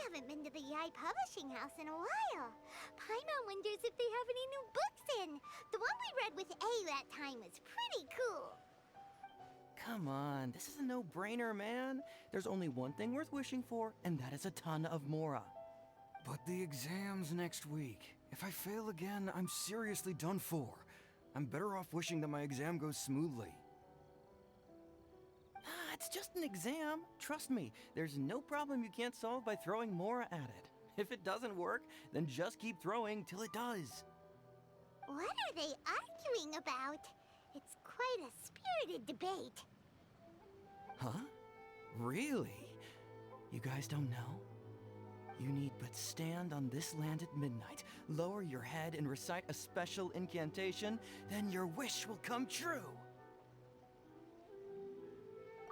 haven't been to the Yai Publishing House in a while. Paimon wonders if they have any new books in. The one we read with A that time was pretty cool. Come on, this is a no-brainer, man. There's only one thing worth wishing for, and that is a ton of Mora. But the exam's next week. If I fail again, I'm seriously done for. I'm better off wishing that my exam goes smoothly. Ah, it's just an exam. Trust me, there's no problem you can't solve by throwing Mora at it. If it doesn't work, then just keep throwing till it does. What are they arguing about? It's quite a spirited debate. Huh? Really? You guys don't know? You need but stand on this land at midnight, lower your head and recite a special incantation, then your wish will come true.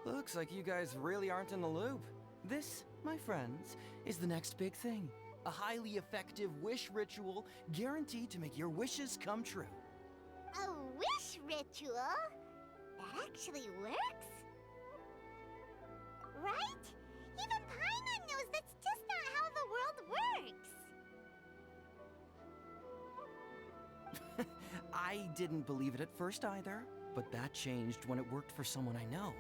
Looks like you guys really aren't in the loop. This, my friends, is the next big thing. A highly effective wish ritual guaranteed to make your wishes come true. A wish ritual? That actually works? Right? Even Paimon knows that's just not how the world works. I didn't believe it at first either, but that changed when it worked for someone I know.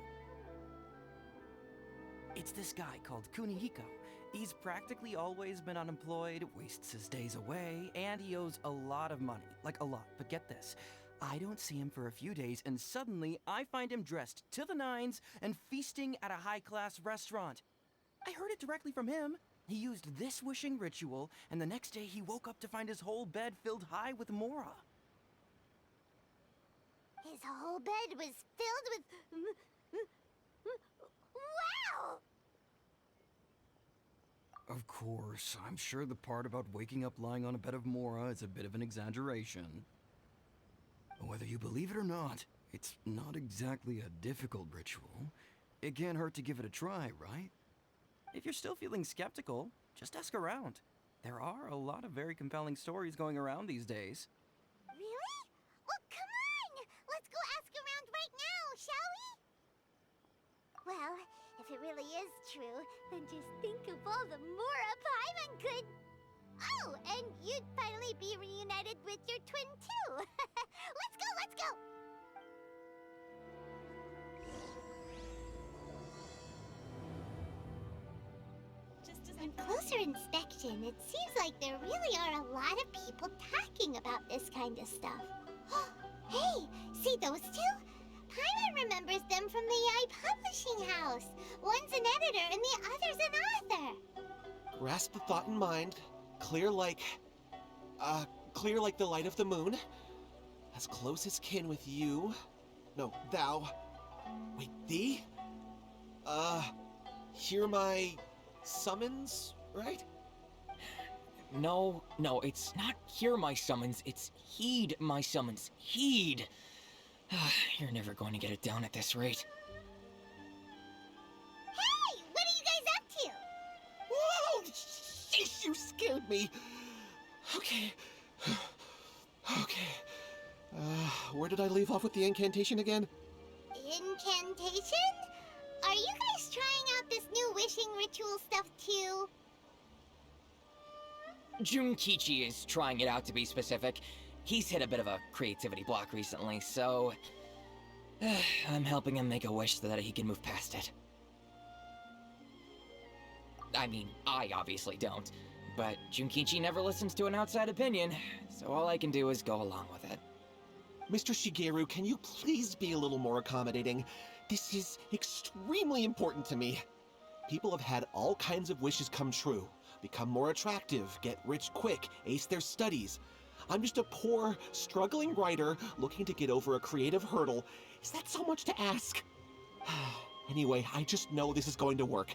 It's this guy called Kunihiko. He's practically always been unemployed, wastes his days away, and he owes a lot of money. Like a lot, but get this. I don't see him for a few days, and suddenly I find him dressed to the nines and feasting at a high-class restaurant. I heard it directly from him. He used this wishing ritual, and the next day he woke up to find his whole bed filled high with Mora. His whole bed was filled with... Wow! Of course, I'm sure the part about waking up lying on a bed of Mora is a bit of an exaggeration. Whether you believe it or not, it's not exactly a difficult ritual. It can't hurt to give it a try, right? If you're still feeling skeptical, just ask around. There are a lot of very compelling stories going around these days. Really? Well, come on! Let's go ask around right now, shall we? Well, if it really is true, then just think of all the Mora Paimon could... Oh, and you'd finally be reunited with your twin, too! Let's go, let's go! On closer inspection, it seems like there really are a lot of people talking about this kind of stuff. Hey, see those two? Paimon remembers them from the Yai Publishing House. One's an editor and the other's an author. Grasp the thought in mind. Clear like the light of the moon. As close as kin with you. No, thou. Wait, thee? Hear my summons, right? No, it's not hear my summons, it's heed my summons. Heed! You're never going to get it down at this rate. Hey, what are you guys up to? Whoa! Sheesh, you scared me. Okay. Where did I leave off with the incantation again? Incantation? Are you guys trying out this new wishing ritual stuff too? Junkichi is trying it out, to be specific. He's hit a bit of a creativity block recently, so... I'm helping him make a wish so that he can move past it. I mean, I obviously don't, but Junkichi never listens to an outside opinion, so all I can do is go along with it. Mr. Shigeru, can you please be a little more accommodating? This is extremely important to me. People have had all kinds of wishes come true. Become more attractive, get rich quick, ace their studies. I'm just a poor, struggling writer looking to get over a creative hurdle. Is that so much to ask? Anyway, I just know this is going to work.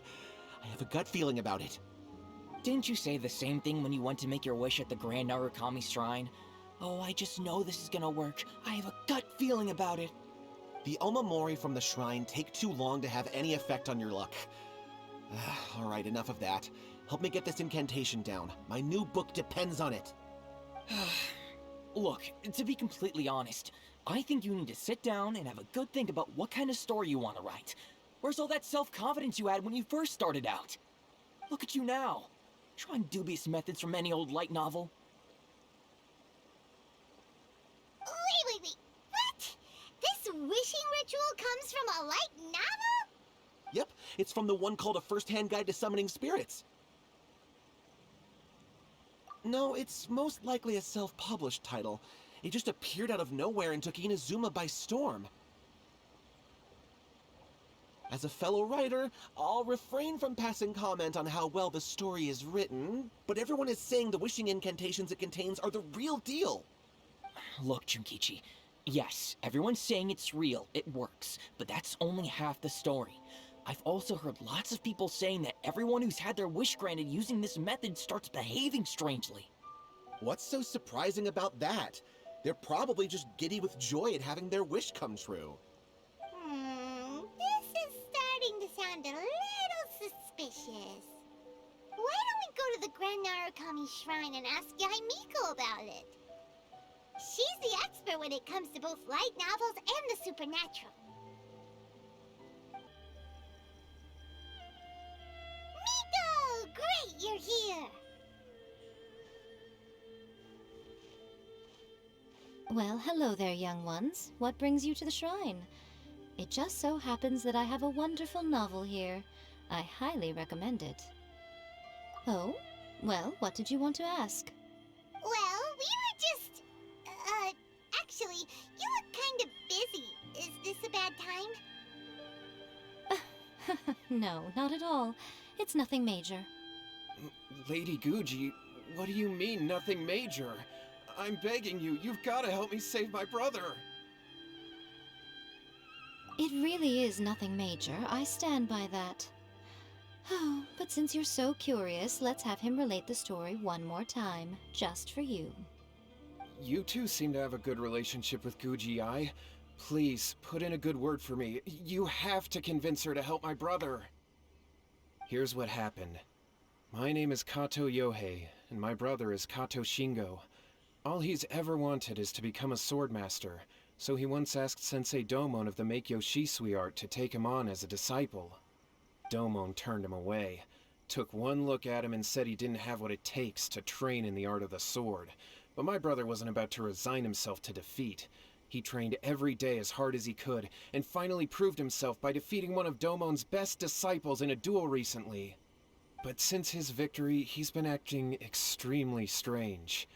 I have a gut feeling about it. Didn't you say the same thing when you went to make your wish at the Grand Narukami Shrine? Oh, I just know this is gonna work. I have a gut feeling about it. The Omamori from the shrine take too long to have any effect on your luck. Alright, enough of that. Help me get this incantation down. My new book depends on it. Look, to be completely honest, I think you need to sit down and have a good think about what kind of story you want to write. Where's all that self-confidence you had when you first started out? Look at you now. Trying dubious methods from any old light novel. Wait. What? This wishing ritual comes from a light novel? Yep, it's from the one called A First-Hand Guide to Summoning Spirits. No, it's most likely a self-published title. It just appeared out of nowhere and took Inazuma by storm. As a fellow writer, I'll refrain from passing comment on how well the story is written, but everyone is saying the wishing incantations it contains are the real deal. Look, Junkichi. Yes, everyone's saying it's real, it works, but that's only half the story. I've also heard lots of people saying that everyone who's had their wish granted using this method starts behaving strangely. What's so surprising about that? They're probably just giddy with joy at having their wish come true. This is starting to sound a little suspicious. Why don't we go to the Grand Narukami Shrine and ask Yai Miko about it? She's the expert when it comes to both light novels and the supernatural. Miko! Great, you're here! Well, hello there, young ones. What brings you to the shrine? It just so happens that I have a wonderful novel here. I highly recommend it. Oh? Well, what did you want to ask? Well, we were just... actually, you look kind of busy. Is this a bad time? No, not at all. It's nothing major. Lady Guji, what do you mean, nothing major? I'm begging you, you've got to help me save my brother. It really is nothing major. I stand by that. Oh, but since you're so curious, let's have him relate the story one more time, just for you. You two seem to have a good relationship with Guji-ai. Please, put in a good word for me. You have to convince her to help my brother. Here's what happened. My name is Kato Yohei, and my brother is Kato Shingo. All he's ever wanted is to become a swordmaster, so he once asked Sensei Domon of the Meikyo Shisui art to take him on as a disciple. Domon turned him away, took one look at him and said he didn't have what it takes to train in the art of the sword. But my brother wasn't about to resign himself to defeat. He trained every day as hard as he could, and finally proved himself by defeating one of Domon's best disciples in a duel recently. But since his victory, he's been acting extremely strange.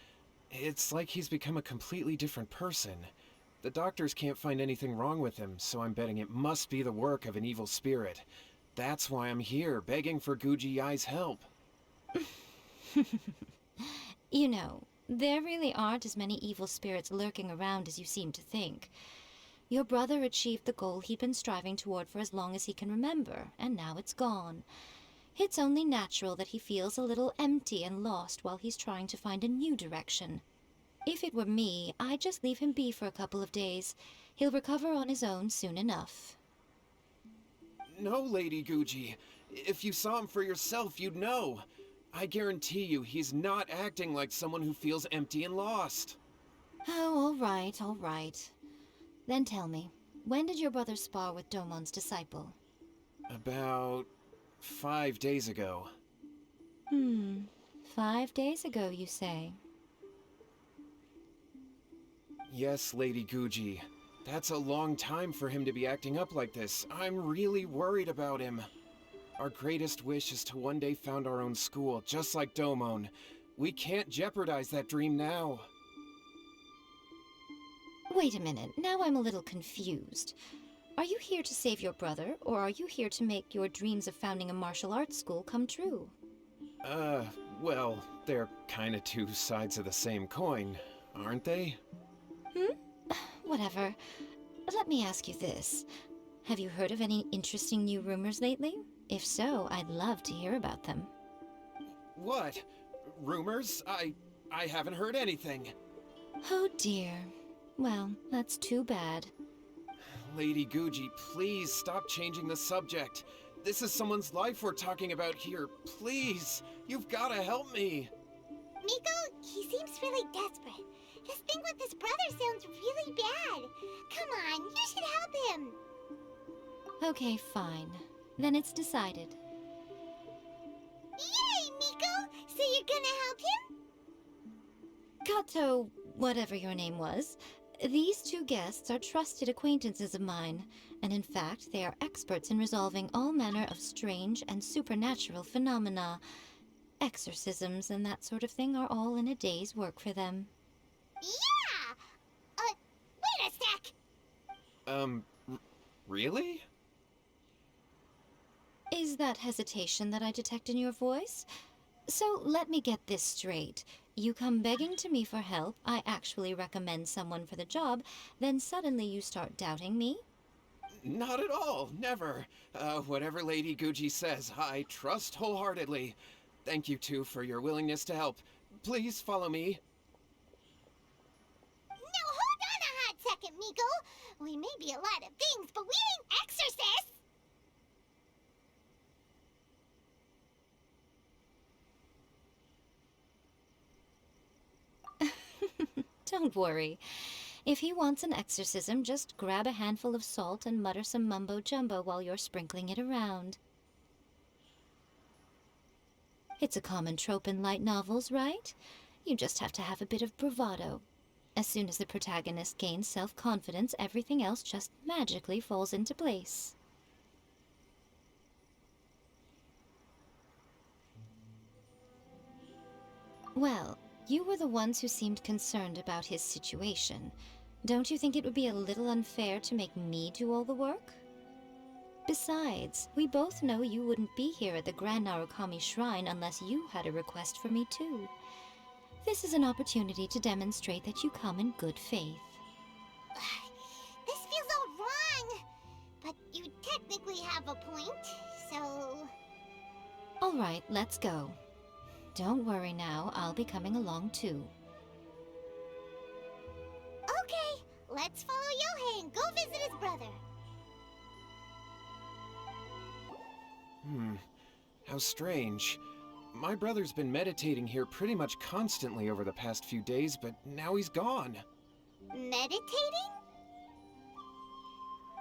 It's like he's become a completely different person. The doctors can't find anything wrong with him, so I'm betting it must be the work of an evil spirit. That's why I'm here, begging for Guji-ai's help. You know, there really aren't as many evil spirits lurking around as you seem to think. Your brother achieved the goal he'd been striving toward for as long as he can remember, and now it's gone. It's only natural that he feels a little empty and lost while he's trying to find a new direction. If it were me, I'd just leave him be for a couple of days. He'll recover on his own soon enough. No, Lady Guji. If you saw him for yourself, you'd know. I guarantee you, he's not acting like someone who feels empty and lost. Oh, all right. Then tell me, when did your brother spar with Domon's disciple? About 5 days ago. 5 days ago, you say? Yes, Lady Guji. That's a long time for him to be acting up like this. I'm really worried about him. Our greatest wish is to one day found our own school, just like Domon. We can't jeopardize that dream now. Wait a minute, now I'm a little confused. Are you here to save your brother, or are you here to make your dreams of founding a martial arts school come true? Well, they're kinda two sides of the same coin, aren't they? Whatever. Let me ask you this. Have you heard of any interesting new rumors lately? If so, I'd love to hear about them. What? Rumors? I haven't heard anything. Oh dear. Well, that's too bad. Lady Guji, please stop changing the subject. This is someone's life we're talking about here. Please, you've gotta help me. Miko, he seems really desperate. His thing with his brother sounds really bad. Come on, you should help him. Okay, fine. Then it's decided. Yay, Miko! gonna help him? Kato, whatever your name was, these two guests are trusted acquaintances of mine, and in fact, they are experts in resolving all manner of strange and supernatural phenomena. Exorcisms and that sort of thing are all in a day's work for them. Yeah! Wait a sec! Really? Is that hesitation that I detect in your voice? So let me get this straight. You come begging to me for help, I actually recommend someone for the job, then suddenly you start doubting me? Not at all, never. Whatever Lady Guji says, I trust wholeheartedly. Thank you two for your willingness to help. Please follow me. Now hold on a hot second, Miko! We may be a lot of things, but we ain't exorcists! Don't worry. If he wants an exorcism, just grab a handful of salt and mutter some mumbo-jumbo while you're sprinkling it around. It's a common trope in light novels, right? You just have to have a bit of bravado. As soon as the protagonist gains self-confidence, everything else just magically falls into place. Well, you were the ones who seemed concerned about his situation. Don't you think it would be a little unfair to make me do all the work? Besides, we both know you wouldn't be here at the Grand Narukami Shrine unless you had a request for me too. This is an opportunity to demonstrate that you come in good faith. This feels all wrong! But you technically have a point, so... All right, let's go. Don't worry now, I'll be coming along too. Okay, let's follow Yohei and go visit his brother. How strange. My brother's been meditating here pretty much constantly over the past few days, but now he's gone. Meditating?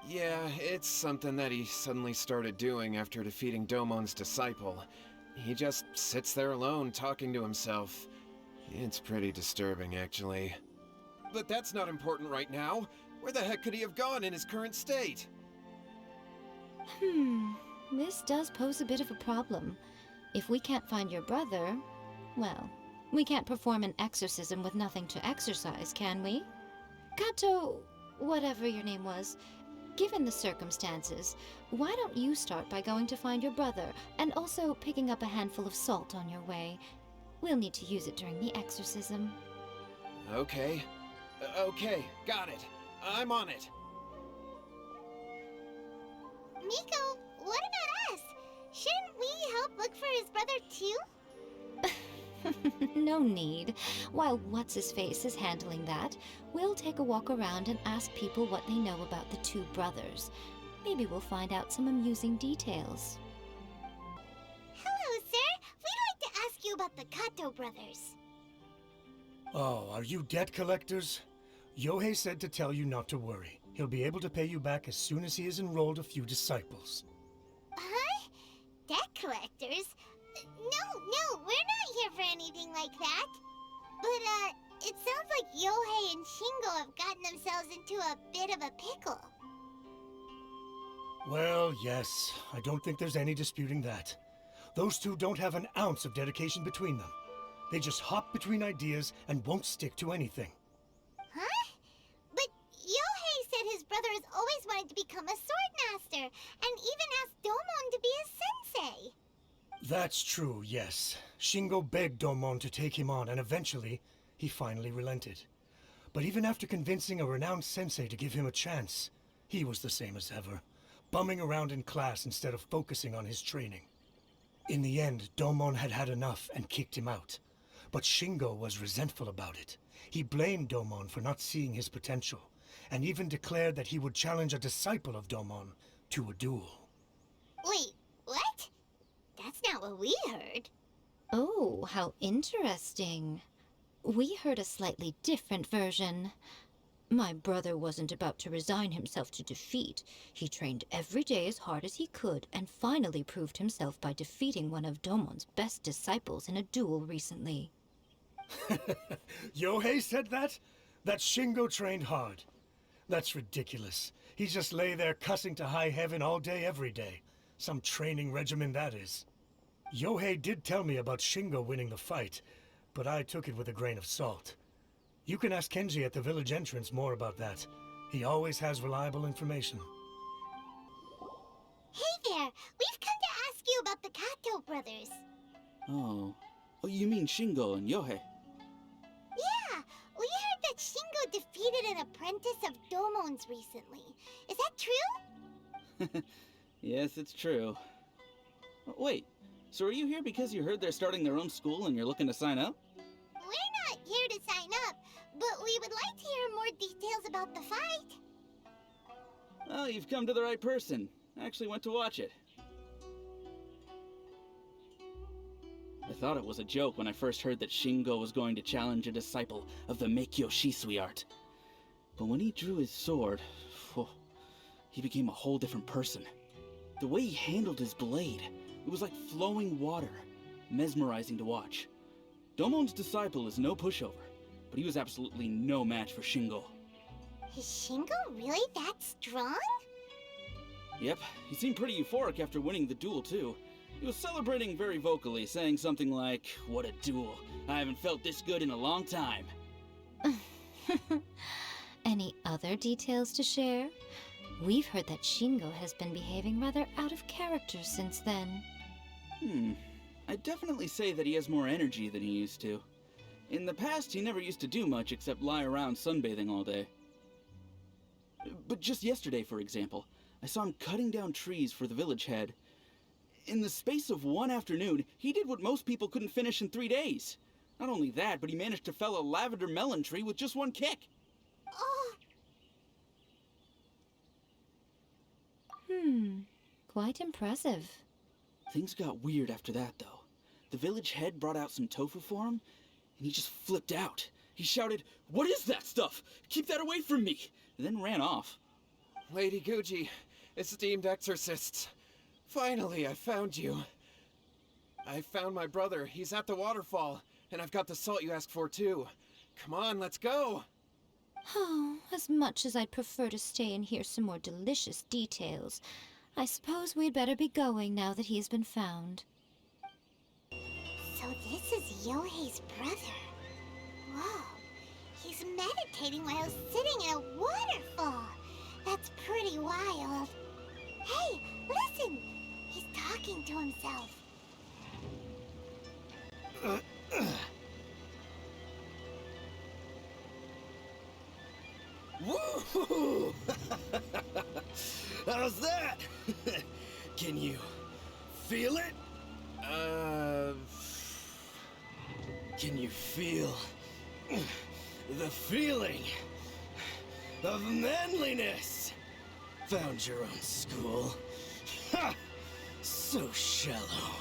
Yeah, it's something that he suddenly started doing after defeating Domon's disciple. He just sits there alone, talking to himself. It's pretty disturbing, actually. But that's not important right now. Where the heck could he have gone in his current state? This does pose a bit of a problem. If we can't find your brother, well, we can't perform an exorcism with nothing to exorcise, can we? Kato, whatever your name was, given the circumstances, why don't you start by going to find your brother, and also picking up a handful of salt on your way? We'll need to use it during the exorcism. Okay. Okay, got it. I'm on it. Miko, what about us? Shouldn't we help look for his brother too? No need. While What's-His-Face is handling that, we'll take a walk around and ask people what they know about the two brothers. Maybe we'll find out some amusing details. Hello, sir. We'd like to ask you about the Kato brothers. Oh, are you debt collectors? Yohei said to tell you not to worry. He'll be able to pay you back as soon as he has enrolled a few disciples. Huh? Debt collectors? No, we're not here for anything like that. But, it sounds like Yohei and Shingo have gotten themselves into a bit of a pickle. Well, yes, I don't think there's any disputing that. Those two don't have an ounce of dedication between them. They just hop between ideas and won't stick to anything. Huh? But Yohei said his brother has always wanted to become a sword master, and even asked Domon to be his sensei. That's true, yes. Shingo begged Domon to take him on, and eventually, he finally relented. But even after convincing a renowned sensei to give him a chance, he was the same as ever, bumming around in class instead of focusing on his training. In the end, Domon had had enough and kicked him out. But Shingo was resentful about it. He blamed Domon for not seeing his potential, and even declared that he would challenge a disciple of Domon to a duel. Wait, what? That's not what we heard. Oh, how interesting. We heard a slightly different version. My brother wasn't about to resign himself to defeat. He trained every day as hard as he could and finally proved himself by defeating one of Domon's best disciples in a duel recently. Yohei said that? That Shingo trained hard. That's ridiculous. He just lay there cussing to high heaven all day every day. Some training regimen that is. Yohei did tell me about Shingo winning the fight, but I took it with a grain of salt. You can ask Kenji at the village entrance more about that. He always has reliable information. Hey there! We've come to ask you about the Kato brothers. Oh. Oh, you mean Shingo and Yohei? Yeah, we heard that Shingo defeated an apprentice of Domon's recently. Is that true? Yes, it's true. Wait, so are you here because you heard they're starting their own school and you're looking to sign up? We're not here to sign up, but we would like to hear more details about the fight. Well, you've come to the right person. I actually went to watch it. I thought it was a joke when I first heard that Shingo was going to challenge a disciple of the Meikyo Shisui art. But when he drew his sword, he became a whole different person. The way he handled his blade, it was like flowing water, mesmerizing to watch. Domon's disciple is no pushover, but he was absolutely no match for Shingo. Is Shingo really that strong? Yep, he seemed pretty euphoric after winning the duel too. He was celebrating very vocally, saying something like, "What a duel. I haven't felt this good in a long time." Any other details to share? We've heard that Shingo has been behaving rather out of character since then. I'd definitely say that he has more energy than he used to. In the past, he never used to do much except lie around sunbathing all day. But just yesterday, for example, I saw him cutting down trees for the village head. In the space of one afternoon, he did what most people couldn't finish in 3 days. Not only that, but he managed to fell a lavender melon tree with just one kick. Oh, Quite impressive. Things got weird after that, though. The village head brought out some tofu for him, and he just flipped out. He shouted, "What is that stuff? Keep that away from me!" and then ran off. Lady Guji, esteemed exorcists. Finally, I found you. I found my brother. He's at the waterfall, and I've got the salt you asked for, too. Come on, let's go. Oh, as much as I'd prefer to stay and hear some more delicious details, I suppose we'd better be going now that he's been found. so this is Yohei's brother. Whoa, he's meditating while sitting in a waterfall. That's pretty wild. Hey, listen! He's talking to himself. Woohoo! How's that? Can you feel it? Can you feel the feeling of manliness? Found your own school. Ha! So shallow.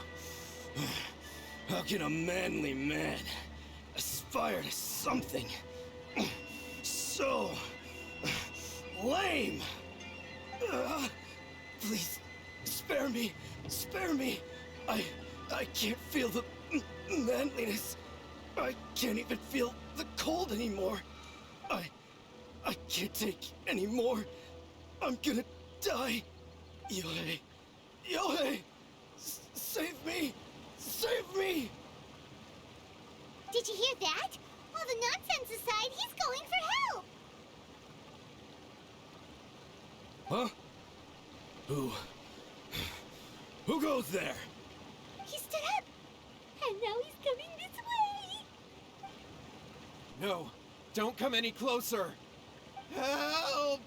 How can a manly man aspire to something so lame? Please, spare me. Spare me. I can't feel the manliness. I can't even feel the cold anymore. I can't take any more. I'm gonna die. Yohei. Yohei! Save me! Save me! Did you hear that? All the nonsense aside, he's going for help! Huh? Who goes there? He stood up! And now he's coming this way! No, don't come any closer. Help!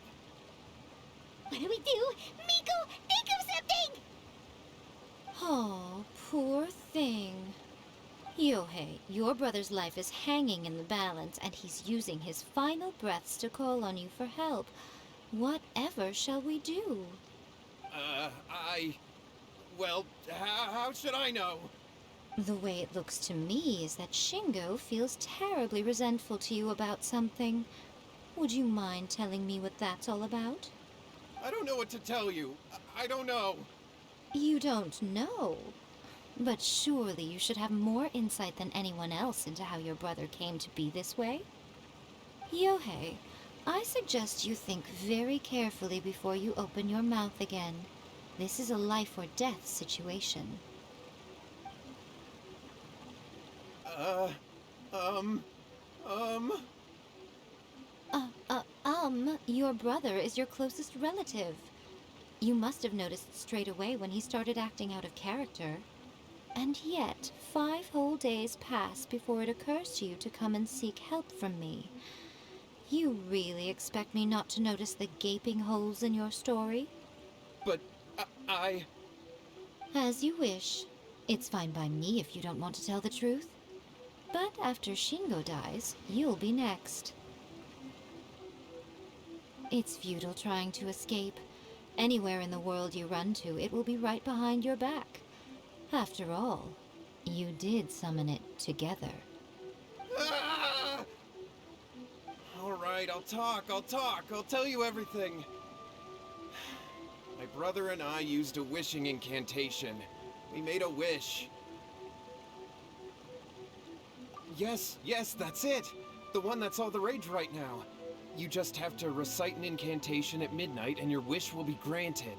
What do we do? Miko, think of something! Oh, poor thing. Yohei, your brother's life is hanging in the balance, and he's using his final breaths to call on you for help. Whatever shall we do? Well, how should I know? The way it looks to me is that Shingo feels terribly resentful to you about something. Would you mind telling me what that's all about? I don't know what to tell you. I don't know. You don't know? But surely you should have more insight than anyone else into how your brother came to be this way? Yohei, I suggest you think very carefully before you open your mouth again. This is a life or death situation. Your brother is your closest relative. You must have noticed straight away when he started acting out of character. And yet, 5 whole days pass before it occurs to you to come and seek help from me. You really expect me not to notice the gaping holes in your story? But I... As you wish. It's fine by me if you don't want to tell the truth. But after Shingo dies, you'll be next. It's futile trying to escape. Anywhere in the world you run to, it will be right behind your back. After all, you did summon it together. Ah! All right, I'll talk. I'll tell you everything. My brother and I used a wishing incantation. We made a wish. Yes, that's it. The one that's all the rage right now. You just have to recite an incantation at midnight and your wish will be granted.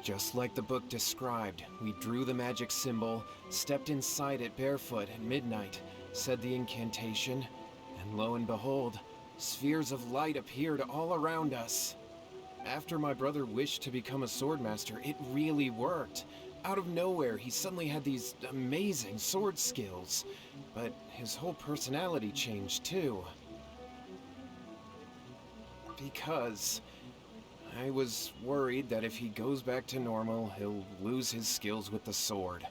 Just like the book described, we drew the magic symbol, stepped inside it barefoot at midnight, said the incantation, and lo and behold, spheres of light appeared all around us. After my brother wished to become a swordmaster, it really worked. Out of nowhere, he suddenly had these amazing sword skills, but his whole personality changed too. Because I was worried that if he goes back to normal, he'll lose his skills with the sword.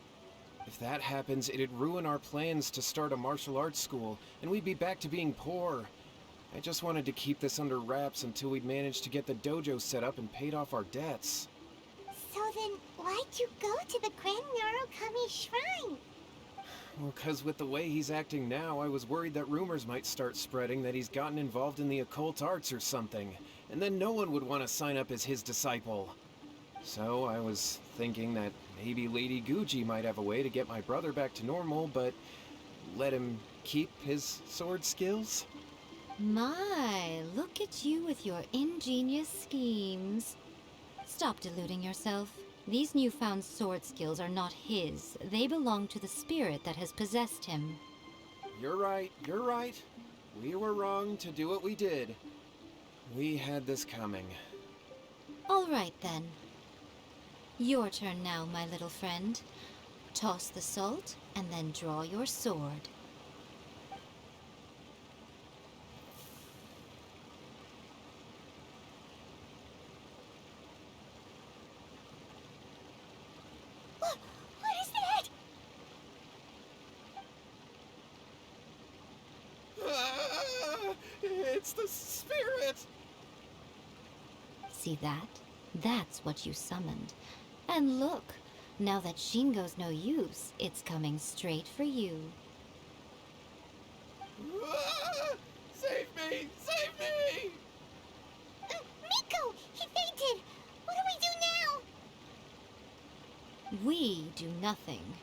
If that happens, it'd ruin our plans to start a martial arts school, and we'd be back to being poor. I just wanted to keep this under wraps until we'd managed to get the dojo set up and paid off our debts. So then, why'd you go to the Grand Narukami Shrine? Well, 'cause with the way he's acting now, I was worried that rumors might start spreading that he's gotten involved in the occult arts or something, and then no one would want to sign up as his disciple. So I was thinking that maybe Lady Guji might have a way to get my brother back to normal, but let him keep his sword skills? My, look at you with your ingenious schemes. Stop deluding yourself. These newfound sword skills are not his. They belong to the spirit that has possessed him. You're right. We were wrong to do what we did. We had this coming. All right, then. Your turn now, my little friend. Toss the salt, and then draw your sword. What is that? It's the spirit! See that? That's what you summoned. And look, now that Shingo's no use, it's coming straight for you. Save me! Save me! Miko! He fainted! What do we do now? We do nothing.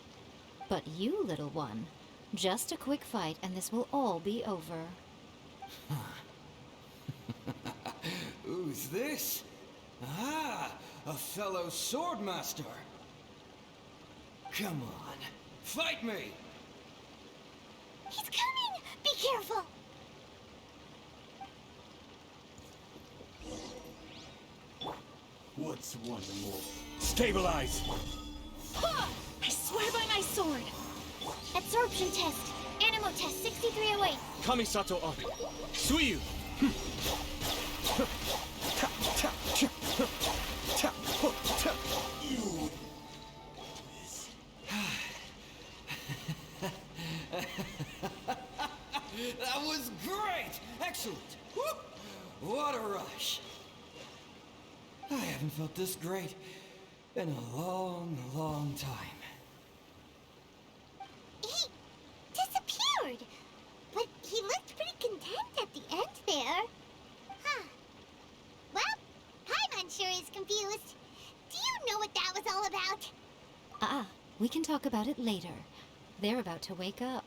But you, little one, just a quick fight and this will all be over. Who's this? Ah, a fellow swordmaster. Come on, fight me! He's coming! Be careful! What's one more? Stabilize! Ha! I swear by my sword! Absorption test. Animo test 6308. Kamisato up. Suiyu! That was great! Excellent! Whoop! What a rush! I haven't felt this great in a long, long time. He disappeared! But he looked pretty content at the end there. We can talk about it later. They're about to wake up.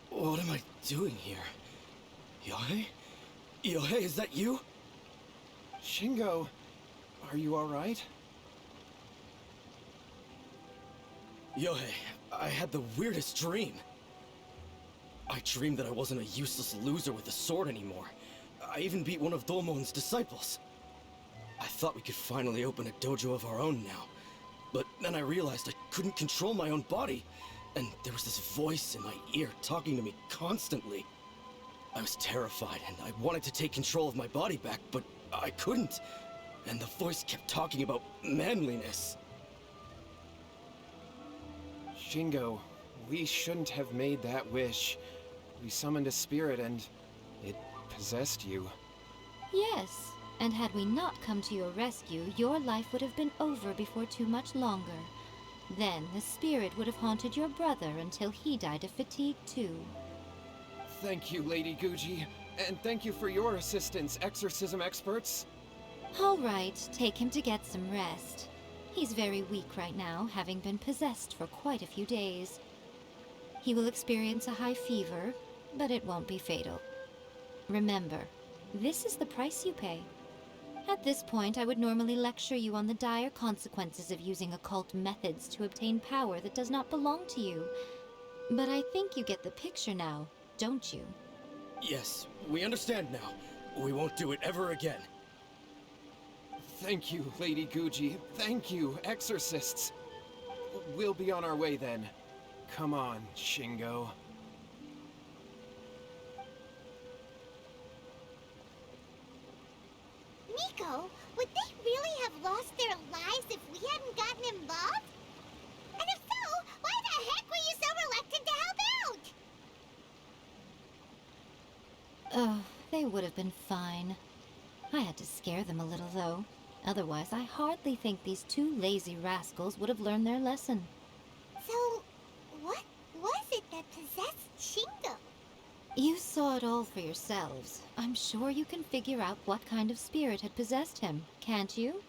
What am I doing here? Yohei? Yohei, is that you? Shingo, are you alright? Yohei, I had the weirdest dream. I dreamed that I wasn't a useless loser with a sword anymore. I even beat one of Domon's disciples. I thought we could finally open a dojo of our own now. But then I realized I couldn't control my own body, and there was this voice in my ear talking to me constantly. I was terrified, and I wanted to take control of my body back, but I couldn't. And the voice kept talking about manliness. Shingo, we shouldn't have made that wish. We summoned a spirit and it possessed you. Yes, and had we not come to your rescue, your life would have been over before too much longer. Then the spirit would have haunted your brother until he died of fatigue too. Thank you, Lady Guji, and thank you for your assistance, exorcism experts. All right, take him to get some rest. He's very weak right now, having been possessed for quite a few days. He will experience a high fever, but it won't be fatal. Remember, this is the price you pay. At this point, I would normally lecture you on the dire consequences of using occult methods to obtain power that does not belong to you. But I think you get the picture now, don't you? Yes, we understand now. We won't do it ever again. Thank you, Lady Guji. Thank you, exorcists. We'll be on our way then. Come on, Shingo. Miko, would they really have lost their lives if we hadn't gotten involved? And if so, why the heck were you so reluctant to help out? Oh, they would have been fine. I had to scare them a little, though. Otherwise, I hardly think these two lazy rascals would have learned their lesson. So, what was it that possessed Shingo? You saw it all for yourselves. I'm sure you can figure out what kind of spirit had possessed him, can't you?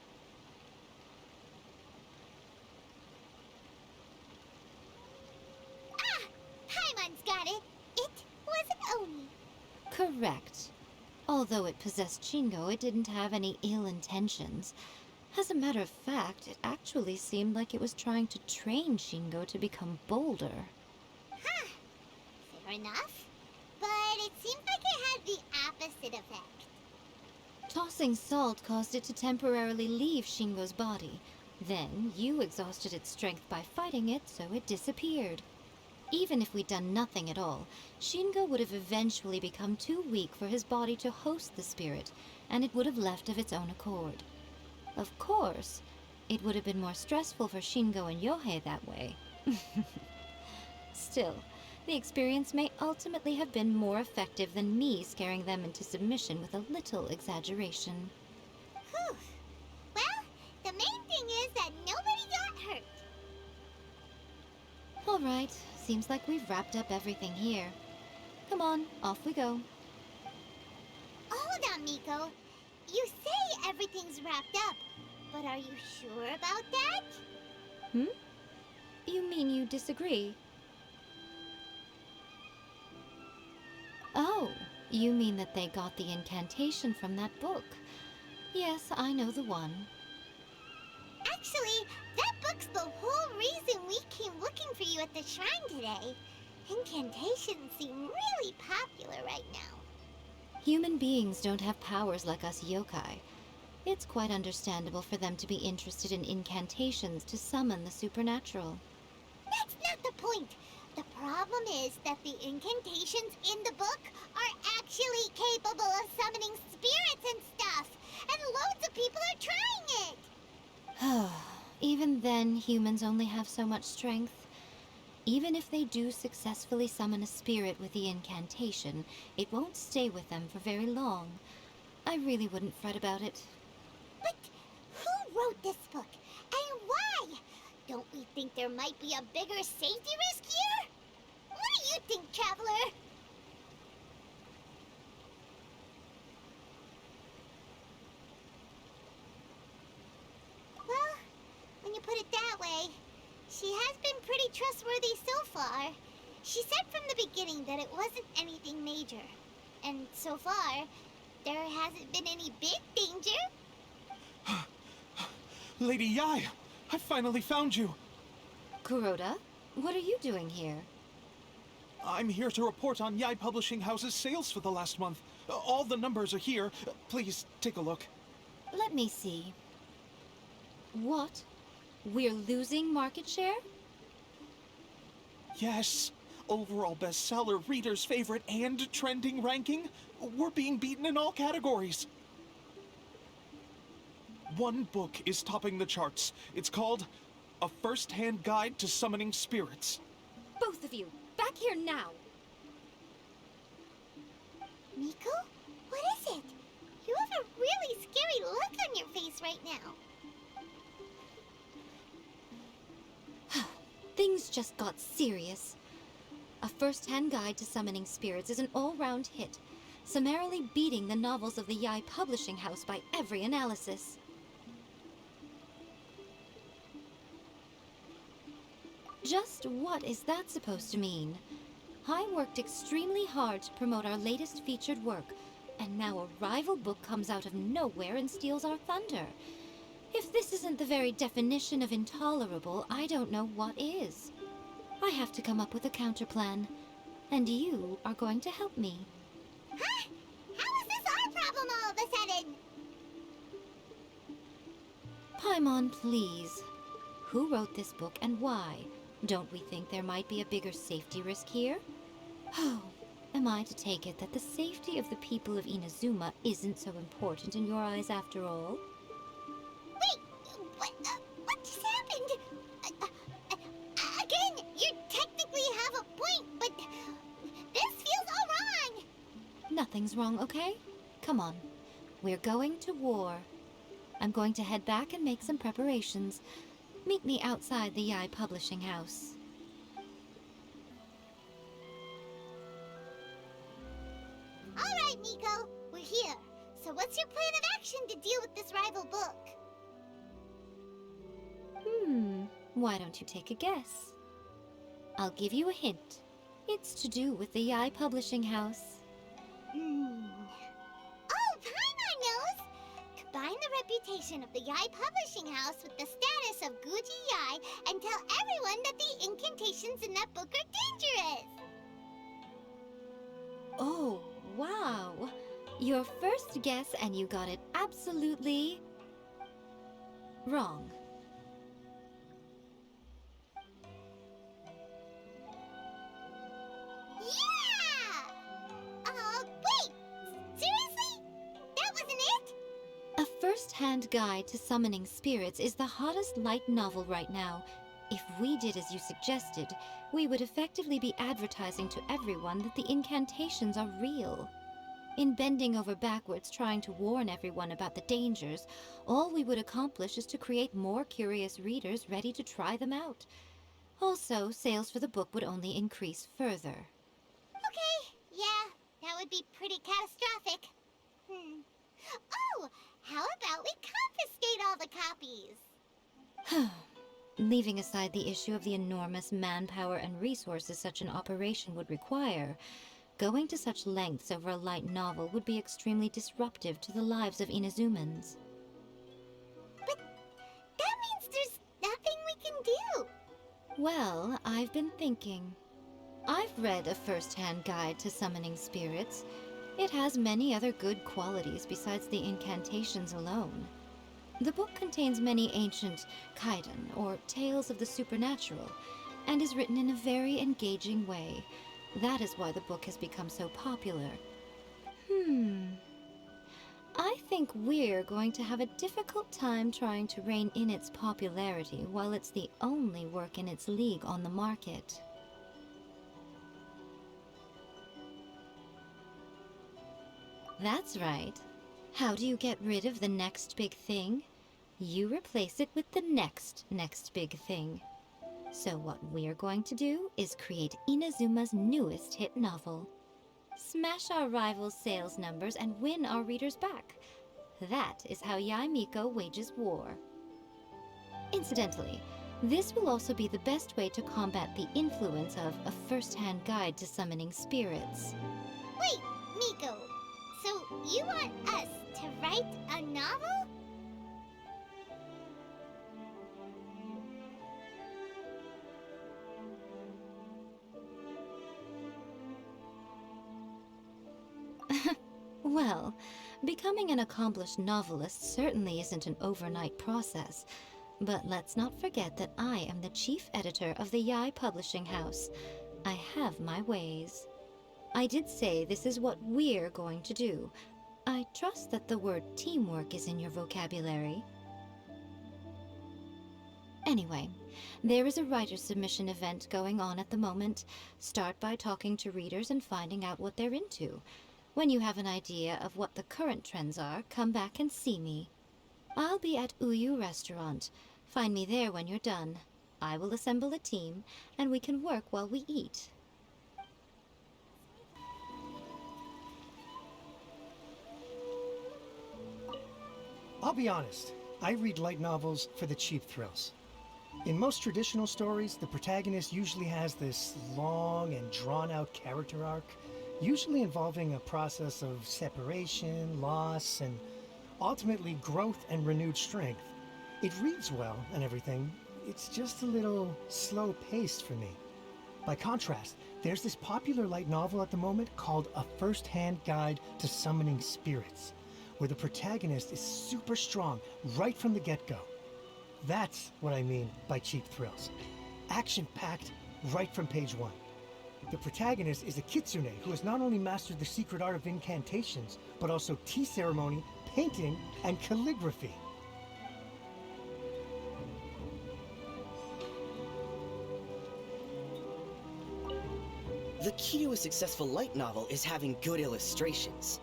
Ah! Paimon's got it! It was an Oni. Correct. Although it possessed Shingo, it didn't have any ill intentions. As a matter of fact, it actually seemed like it was trying to train Shingo to become bolder. Huh. Fair enough. But it seemed like it had the opposite effect. Tossing salt caused it to temporarily leave Shingo's body. Then, you exhausted its strength by fighting it, so it disappeared. Even if we'd done nothing at all, Shingo would have eventually become too weak for his body to host the spirit, and it would have left of its own accord. Of course, it would have been more stressful for Shingo and Yohei that way. Still, the experience may ultimately have been more effective than me scaring them into submission with a little exaggeration. Whew. Well, the main thing is that nobody got hurt. All right, seems like we've wrapped up everything here. Come on, off we go. Hold on, Miko. You say everything's wrapped up, but are you sure about that? You mean you disagree? Oh, you mean that they got the incantation from that book. Yes, I know the one. Actually, that book's the whole reason we came looking for you at the shrine today. Incantations seem really popular right now. Human beings don't have powers like us yokai. It's quite understandable for them to be interested in incantations to summon the supernatural. That's not the point. The problem is that the incantations in the book are actually capable of summoning spirits and stuff, and loads of people are trying it. Even then, humans only have so much strength. Even if they do successfully summon a spirit with the incantation, it won't stay with them for very long. I really wouldn't fret about it. But who wrote this book, and why? Don't we think there might be a bigger safety risk here? What do you think, Traveler? She has been pretty trustworthy so far. She said from the beginning that it wasn't anything major. And so far, there hasn't been any big danger. Lady Yai, I finally found you. Kuroda, what are you doing here? I'm here to report on Yai Publishing House's sales for the last month. All the numbers are here. Please, take a look. Let me see. What? We're losing market share? Yes. Overall bestseller, reader's favorite, and trending ranking. We're being beaten in all categories. One book is topping the charts. It's called A First-Hand Guide to Summoning Spirits. Both of you, back here now! Miko? What is it? You have a really scary look on your face right now. Things just got serious. A First-Hand Guide to Summoning Spirits is an all-round hit, summarily beating the novels of the Yai Publishing House by every analysis. Just what is that supposed to mean? I worked extremely hard to promote our latest featured work, and now a rival book comes out of nowhere and steals our thunder. If this isn't the very definition of intolerable, I don't know what is. I have to come up with a counterplan, and you are going to help me. Huh? How is this our problem all of a sudden? Paimon, please. Who wrote this book and why? Don't we think there might be a bigger safety risk here? Oh, am I to take it that the safety of the people of Inazuma isn't so important in your eyes after all? Wait, what just happened? Again, you technically have a point, but this feels all wrong. Nothing's wrong, okay? Come on. We're going to war. I'm going to head back and make some preparations. Meet me outside the Yai Publishing House. All right, Miko, we're here. So what's your plan of action to deal with this rival book? Why don't you take a guess? I'll give you a hint. It's to do with the Yai Publishing House. Oh, Paimon knows! Combine the reputation of the Yai Publishing House with the status of Guji Yai and tell everyone that the incantations in that book are dangerous! Oh, wow. Your first guess, and you got it absolutely wrong. Yeah! Wait! Seriously? That wasn't it? A First-Hand Guide to Summoning Spirits is the hottest light novel right now. If we did as you suggested, we would effectively be advertising to everyone that the incantations are real. In bending over backwards trying to warn everyone about the dangers, all we would accomplish is to create more curious readers ready to try them out. Also, sales for the book would only increase further. Okay, yeah, that would be pretty catastrophic. Oh, how about we confiscate all the copies? Leaving aside the issue of the enormous manpower and resources such an operation would require, going to such lengths over a light novel would be extremely disruptive to the lives of Inazumans. But that means there's nothing we can do. Well, I've been thinking. I've read A First-Hand Guide to Summoning Spirits. It has many other good qualities besides the incantations alone. The book contains many ancient kaiden, or tales of the supernatural, and is written in a very engaging way. That is why the book has become so popular. I think we're going to have a difficult time trying to rein in its popularity while it's the only work in its league on the market. That's right. How do you get rid of the next big thing? You replace it with the next big thing. So what we're going to do is create Inazuma's newest hit novel. Smash our rival's sales numbers and win our readers back. That is how Yai Miko wages war. Incidentally, This will also be the best way to combat the influence of a first-hand guide to summoning spirits. Wait, Miko. So you want us to write a novel? Well, becoming an accomplished novelist certainly isn't an overnight process. But let's not forget that I am the chief editor of the Yae Publishing House. I have my ways. I did say this is what we're going to do. I trust that the word teamwork is in your vocabulary. Anyway, there is a writer's submission event going on at the moment. Start by talking to readers and finding out what they're into. When you have an idea of what the current trends are, come back and see me. I'll be at Uyu Restaurant. Find me there when you're done. I will assemble a team, and we can work while we eat. I'll be honest, I read light novels for the cheap thrills. In most traditional stories, the protagonist usually has this long and drawn-out character arc, usually involving a process of separation, loss, and ultimately growth and renewed strength. It reads well and everything, it's just a little slow-paced for me. By contrast, there's this popular light novel at the moment called A First-Hand Guide to Summoning Spirits, where the protagonist is super strong right from the get-go. That's what I mean by cheap thrills. Action-packed right from page one. The protagonist is a kitsune who has not only mastered the secret art of incantations, but also tea ceremony, painting, and calligraphy. The key to a successful light novel is having good illustrations.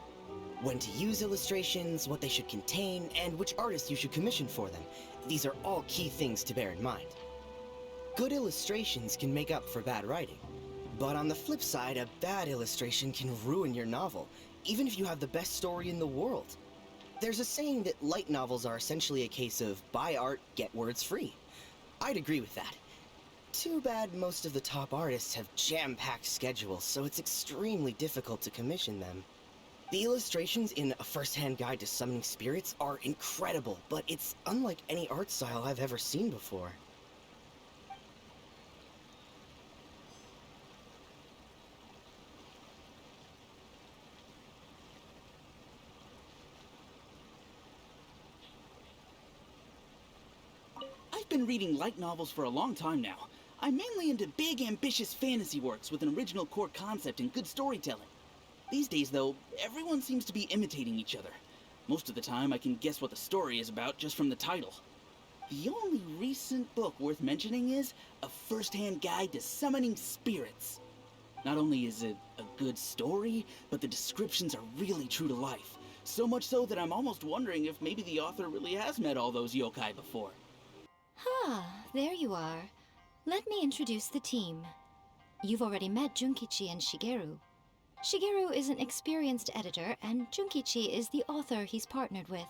When to use illustrations, what they should contain, and which artist you should commission for them. These are all key things to bear in mind. Good illustrations can make up for bad writing. But on the flip side, a bad illustration can ruin your novel, even if you have the best story in the world. There's a saying that light novels are essentially a case of buy art, get words free. I'd agree with that. Too bad most of the top artists have jam-packed schedules, so it's extremely difficult to commission them. The illustrations in A First-Hand Guide to Summoning Spirits are incredible, but it's unlike any art style I've ever seen before. I've been reading light novels for a long time now. I'm mainly into big, ambitious fantasy works with an original core concept and good storytelling. These days, though, everyone seems to be imitating each other. Most of the time, I can guess what the story is about just from the title. The only recent book worth mentioning is A First-Hand Guide to Summoning Spirits. Not only is it a good story, but the descriptions are really true to life. So much so that I'm almost wondering if maybe the author really has met all those yokai before. There you are. Let me introduce the team. You've already met Junkichi and Shigeru. Shigeru is an experienced editor, and Junkichi is the author he's partnered with.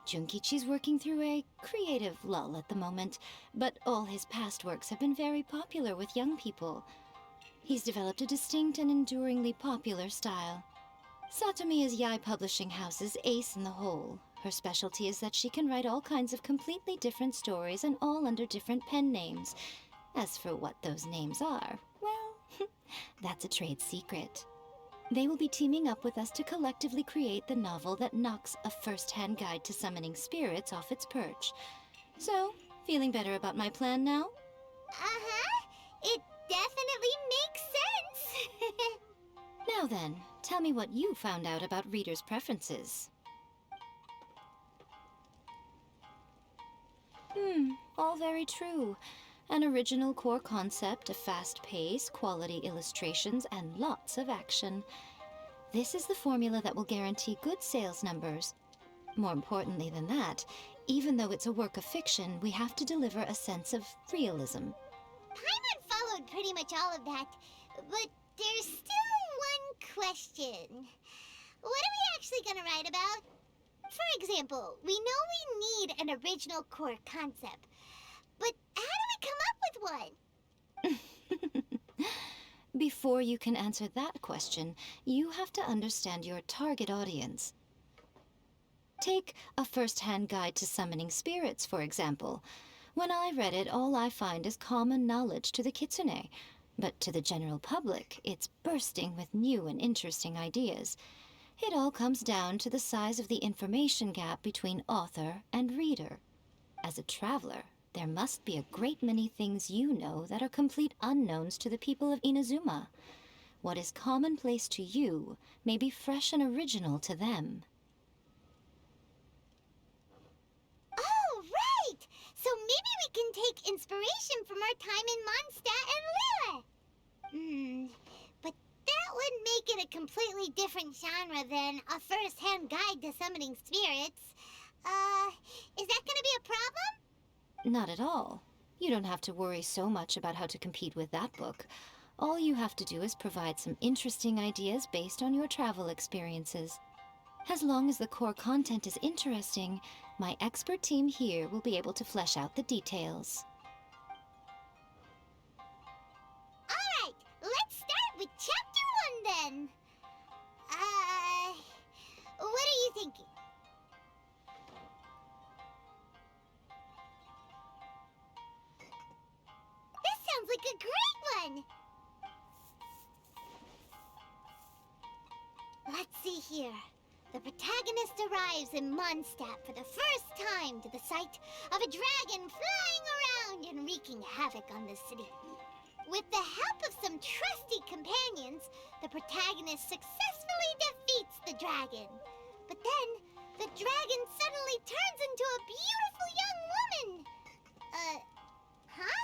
Junkichi's working through a creative lull at the moment, but all his past works have been very popular with young people. He's developed a distinct and enduringly popular style. Satomi is Yae Publishing House's ace in the hole. Her specialty is that she can write all kinds of completely different stories and all under different pen names. As for what those names are, well, that's a trade secret. They will be teaming up with us to collectively create the novel that knocks A First-Hand Guide to Summoning Spirits off its perch. So, feeling better about my plan now? Uh-huh. It definitely makes sense. Now then, tell me what you found out about readers' preferences. All very true. An original core concept, a fast pace, quality illustrations, and lots of action. This is the formula that will guarantee good sales numbers. More importantly than that, even though it's a work of fiction, we have to deliver a sense of realism. Paimon followed pretty much all of that, but there's still one question. What are we actually gonna write about? For example, we know we need an original core concept. But how do we come up with one? Before you can answer that question, you have to understand your target audience. Take a first-hand guide to summoning spirits, for example. When I read it, all I find is common knowledge to the kitsune. But to the general public, it's bursting with new and interesting ideas. It all comes down to the size of the information gap between author and reader. As a traveler, there must be a great many things you know that are complete unknowns to the people of Inazuma. What is commonplace to you may be fresh and original to them. Oh, right! So maybe we can take inspiration from our time in Mondstadt and Lille. But that would make it a completely different genre than a first-hand guide to summoning spirits. Is that gonna be a problem? Not at all. You don't have to worry so much about how to compete with that book. All you have to do is provide some interesting ideas based on your travel experiences. As long as the core content is interesting, my expert team here will be able to flesh out the details. Alright, let's start with Chapter 1 then. What are you thinking? This sounds like a great one! Let's see here. The protagonist arrives in Mondstadt for the first time to the sight of a dragon flying around and wreaking havoc on the city. With the help of some trusty companions, the protagonist successfully defeats the dragon. But then, the dragon suddenly turns into a beautiful young woman. Huh?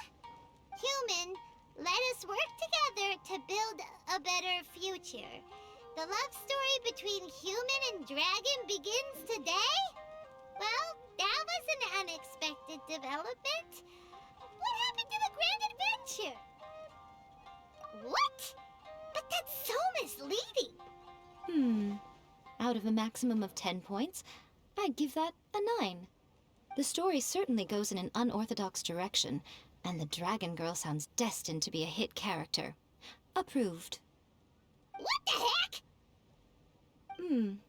Human, let us work together to build a better future. The love story between human and dragon begins today? Well, that was an unexpected development. What happened to the grand adventure? What? But that's so misleading. Out of a maximum of 10 points, I'd give that a 9. The story certainly goes in an unorthodox direction, and the Dragon Girl sounds destined to be a hit character. Approved. What the heck?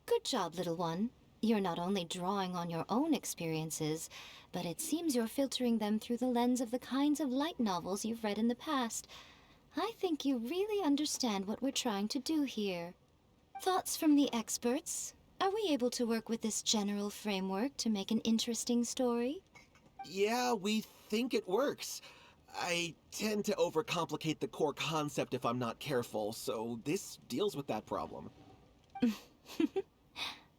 Good job, little one. You're not only drawing on your own experiences, but it seems you're filtering them through the lens of the kinds of light novels you've read in the past. I think you really understand what we're trying to do here. Thoughts from the experts? Are we able to work with this general framework to make an interesting story? Yeah, we think it works. I tend to overcomplicate the core concept if I'm not careful, so this deals with that problem.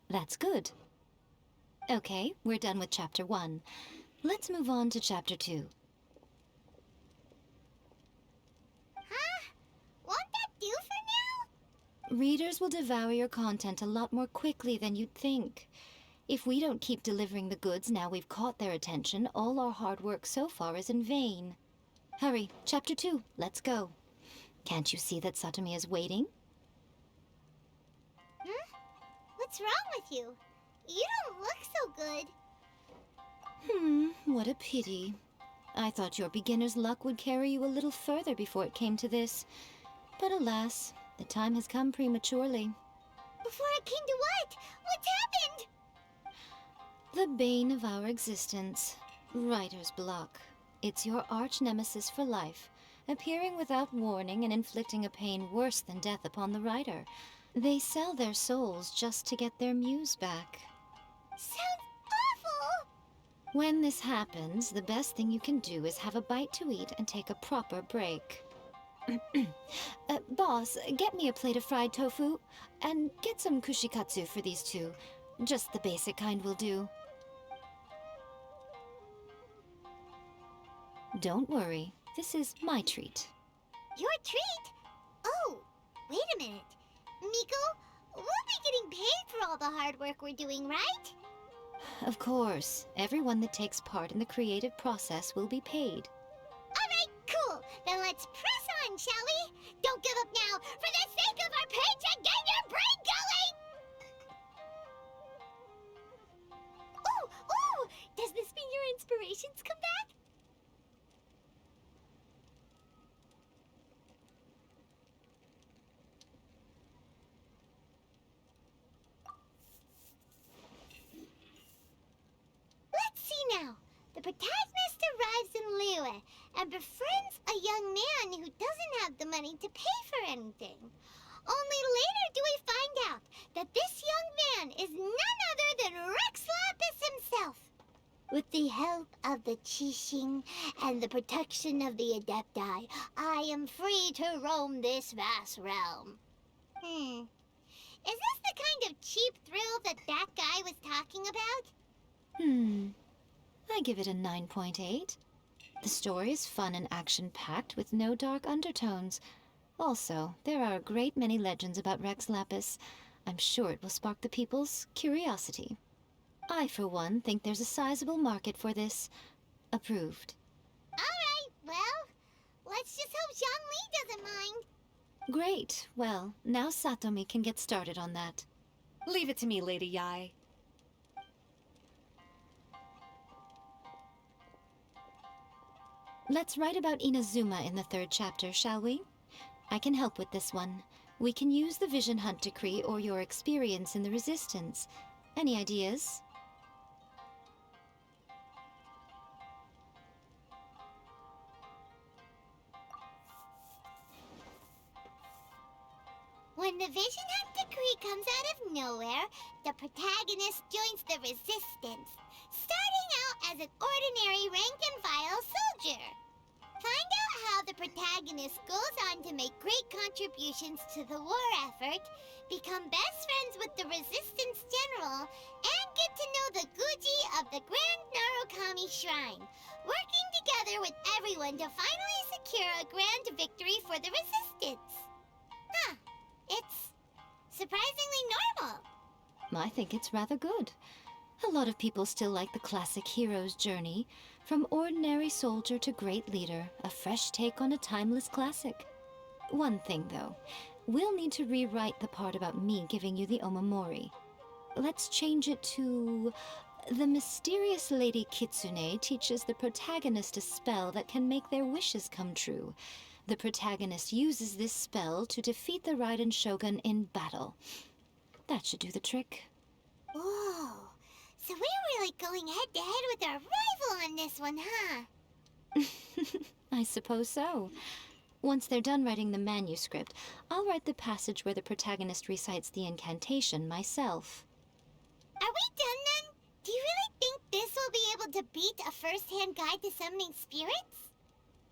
That's good. Okay, we're done with Chapter 1. Let's move on to Chapter 2. Huh? Won't that do for now? Readers will devour your content a lot more quickly than you'd think. If we don't keep delivering the goods now we've caught their attention, all our hard work so far is in vain. Hurry, Chapter 2, let's go. Can't you see that Satomi is waiting? What's wrong with you? You don't look so good. What a pity. I thought your beginner's luck would carry you a little further before it came to this. But alas, the time has come prematurely. Before it came to what? What's happened? The bane of our existence, writer's block. It's your arch-nemesis for life, appearing without warning and inflicting a pain worse than death upon the writer. They sell their souls just to get their muse back. Sounds awful! When this happens, the best thing you can do is have a bite to eat and take a proper break. Boss, get me a plate of fried tofu, and get some kushikatsu for these two. Just the basic kind will do. Don't worry, this is my treat. Your treat? Oh, wait a minute. Miko, we'll be getting paid for all the hard work we're doing, right? Of course, everyone that takes part in the creative process will be paid. Alright, cool. Then let's press on, shall we? Don't give up now, for the sake of our paycheck, get your brain going! Ooh, ooh! Does this mean your inspirations come back? protagonist arrives in Liyue and befriends a young man who doesn't have the money to pay for anything. Only later do we find out that this young man is none other than Rex Lapis himself. With the help of the Qixing and the protection of the Adepti, I am free to roam this vast realm. Is this the kind of cheap thrill that guy was talking about? I give it a 9.8. The story is fun and action-packed with no dark undertones. Also, there are a great many legends about Rex Lapis. I'm sure it will spark the people's curiosity. I, for one, think there's a sizable market for this. Approved. Alright, well, let's just hope Zhang Li doesn't mind. Great. Well, now Satomi can get started on that. Leave it to me, Lady Yae. Let's write about Inazuma in the 3rd chapter, shall we? I can help with this one. We can use the Vision Hunt Decree or your experience in the Resistance. Any ideas? When the Vision Hunt Decree comes out of nowhere, the protagonist joins the Resistance, starting out as an ordinary rank-and-file soldier. Find out how the protagonist goes on to make great contributions to the war effort, become best friends with the Resistance General, and get to know the Guji of the Grand Narukami Shrine, working together with everyone to finally secure a grand victory for the Resistance. It's surprisingly normal. I think it's rather good. A lot of people still like the classic hero's journey, from ordinary soldier to great leader, a fresh take on a timeless classic. One thing, though, we'll need to rewrite the part about me giving you the Omamori. Let's change it to... The mysterious Lady Kitsune teaches the protagonist a spell that can make their wishes come true. The protagonist uses this spell to defeat the Raiden Shogun in battle. That should do the trick. Whoa, so we're really going head-to-head with our rival on this one, huh? I suppose so. Once they're done writing the manuscript, I'll write the passage where the protagonist recites the incantation myself. Are we done then? Do you really think this will be able to beat a first-hand guide to summoning spirits?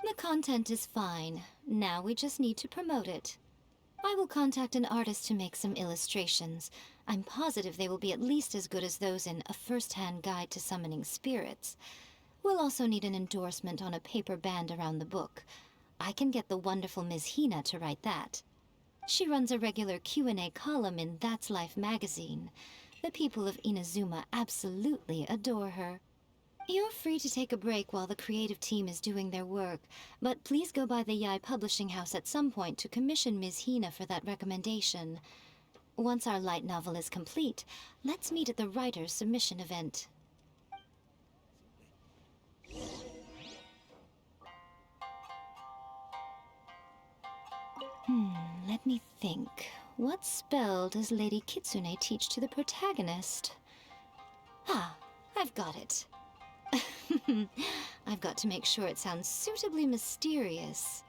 The content is fine. Now we just need to promote it. I will contact an artist to make some illustrations. I'm positive they will be at least as good as those in A First-Hand Guide to Summoning Spirits. We'll also need an endorsement on a paper band around the book. I can get the wonderful Ms. Hina to write that. She runs a regular Q&A column in That's Life magazine. The people of Inazuma absolutely adore her. You're free to take a break while the creative team is doing their work, but please go by the Yae Publishing House at some point to commission Ms. Hina for that recommendation. Once our light novel is complete, let's meet at the writer's submission event. Let me think. What spell does Lady Kitsune teach to the protagonist? I've got it. I've got to make sure it sounds suitably mysterious.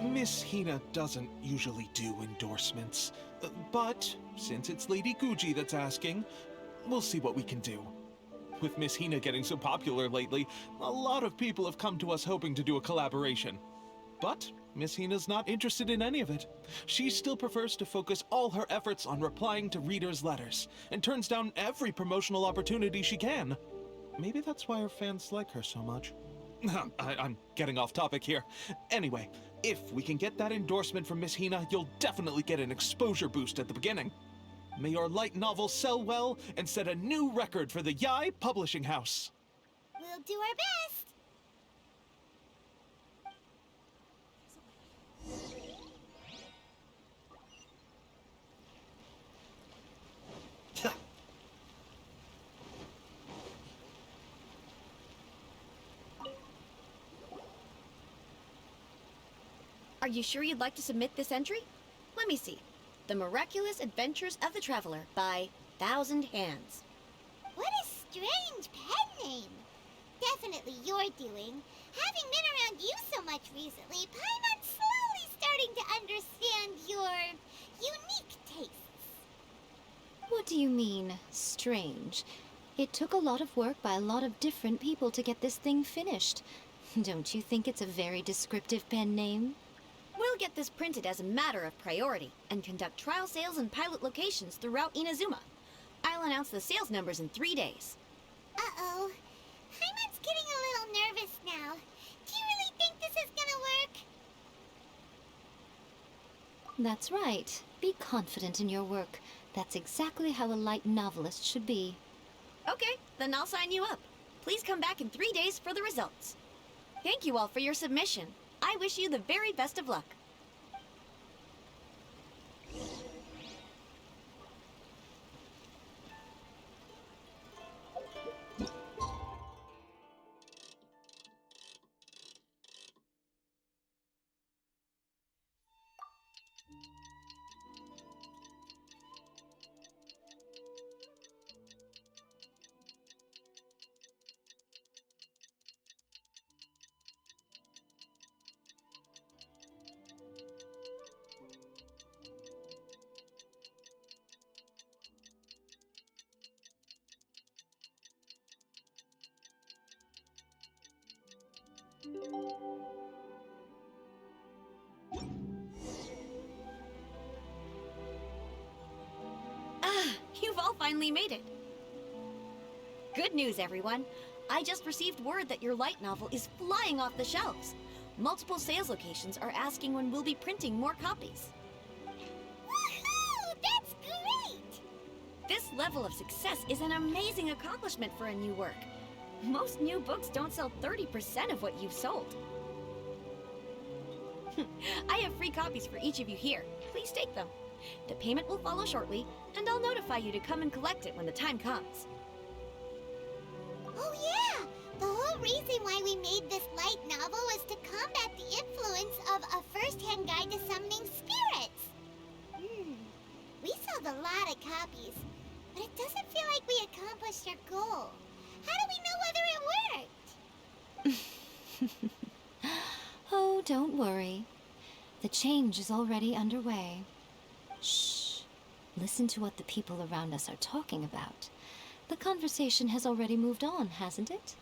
Miss Hina doesn't usually do endorsements, but since it's Lady Guji that's asking, we'll see what we can do. With Miss Hina getting so popular lately, a lot of people have come to us hoping to do a collaboration. But Miss Hina's not interested in any of it. She still prefers to focus all her efforts on replying to readers' letters, and turns down every promotional opportunity she can. Maybe that's why her fans like her so much. I'm getting off topic here. Anyway, if we can get that endorsement from Miss Hina, you'll definitely get an exposure boost at the beginning. May your light novel sell well and set a new record for the Yai Publishing House. We'll do our best. Are you sure you'd like to submit this entry? Let me see. The Miraculous Adventures of the Traveler by Thousand Hands. What a strange pen name. Definitely your doing. Having been around you so much recently, Paimon's slowly starting to understand your unique tastes. What do you mean, strange? It took a lot of work by a lot of different people to get this thing finished. Don't you think it's a very descriptive pen name? We'll get this printed as a matter of priority and conduct trial sales in pilot locations throughout Inazuma. I'll announce the sales numbers in 3 days. Uh-oh. Paimon's getting a little nervous now. Do you really think this is gonna work? That's right. Be confident in your work. That's exactly how a light novelist should be. Okay, then I'll sign you up. Please come back in 3 days for the results. Thank you all for your submission. I wish you the very best of luck. You've all finally made it. Good news, everyone. I just received word that your light novel is flying off the shelves. Multiple sales locations are asking when we'll be printing more copies. Woohoo! That's great! This level of success is an amazing accomplishment for a new work. Most new books don't sell 30% of what you've sold. I have free copies for each of you here. Please take them. The payment will follow shortly, and I'll notify you to come and collect it when the time comes. Oh yeah! The whole reason why we made this light novel was to combat the influence of a first-hand guide to summoning spirits. We sold a lot of copies, but it doesn't feel like we accomplished our goal. How do we know whether it worked? Oh, don't worry. The change is already underway. Shh. Listen to what the people around us are talking about. The conversation has already moved on, hasn't it?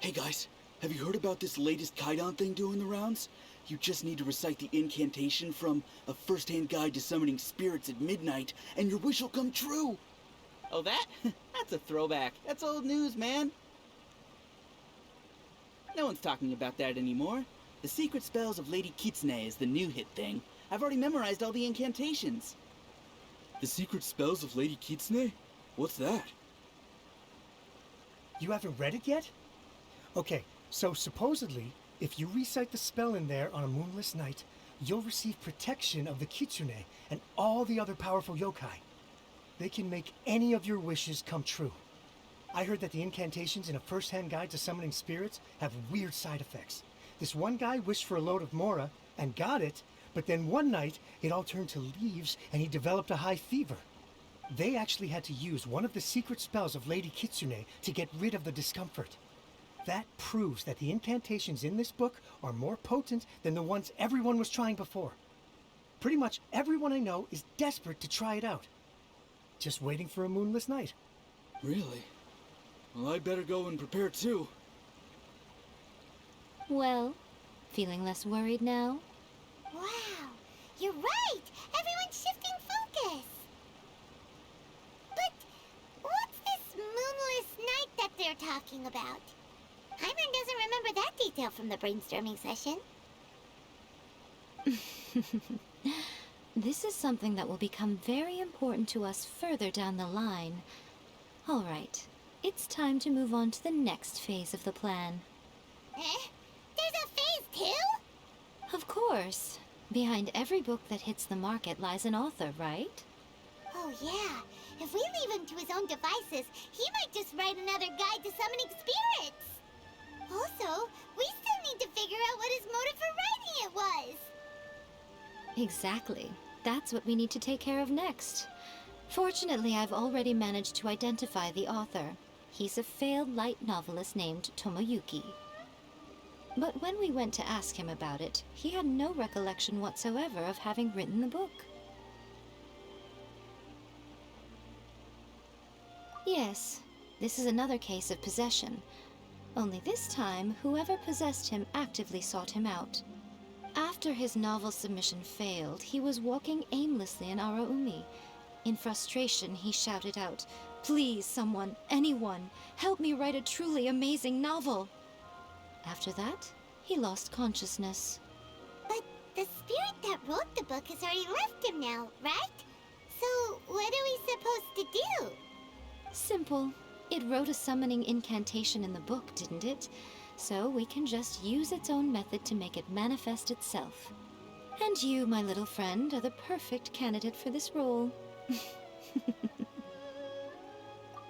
Hey guys, have you heard about this latest Kaidan thing doing the rounds? You just need to recite the incantation from A First-Hand Guide to Summoning Spirits at Midnight, and your wish will come true! Oh, that? That's a throwback. That's old news, man. No one's talking about that anymore. The secret spells of Lady Kitsune is the new hit thing. I've already memorized all the incantations. The secret spells of Lady Kitsune? What's that? You haven't read it yet? Okay, so supposedly, if you recite the spell in there on a moonless night, you'll receive protection of the Kitsune and all the other powerful yokai. They can make any of your wishes come true. I heard that the incantations in A First-Hand Guide to Summoning Spirits have weird side effects. This one guy wished for a load of Mora and got it, but then one night it all turned to leaves and he developed a high fever. They actually had to use one of the secret spells of Lady Kitsune to get rid of the discomfort. That proves that the incantations in this book are more potent than the ones everyone was trying before. Pretty much everyone I know is desperate to try it out. Just waiting for a moonless night. Really? Well, I better go and prepare too. Well, feeling less worried now? Wow, you're right! Everyone's shifting focus! But what's this moonless night that they're talking about? Paimon doesn't remember that detail from the brainstorming session. This is something that will become very important to us further down the line. All right, it's time to move on to the next phase of the plan. Eh? There's a phase 2? Of course. Behind every book that hits the market lies an author, right? Oh yeah. If we leave him to his own devices, he might just write another guide to summoning spirits. Also, we still need to figure out what his motive for writing it was. Exactly. That's what we need to take care of next. Fortunately, I've already managed to identify the author. He's a failed light novelist named Tomoyuki. But when we went to ask him about it, he had no recollection whatsoever of having written the book. Yes, this is another case of possession. Only this time, whoever possessed him actively sought him out. After his novel submission failed, he was walking aimlessly in Araumi. In frustration, he shouted out, "Please, someone, anyone, help me write a truly amazing novel!" After that, he lost consciousness. But the spirit that wrote the book has already left him now, right? So what are we supposed to do? Simple. It wrote a summoning incantation in the book, didn't it? So we can just use its own method to make it manifest itself. And you, my little friend, are the perfect candidate for this role.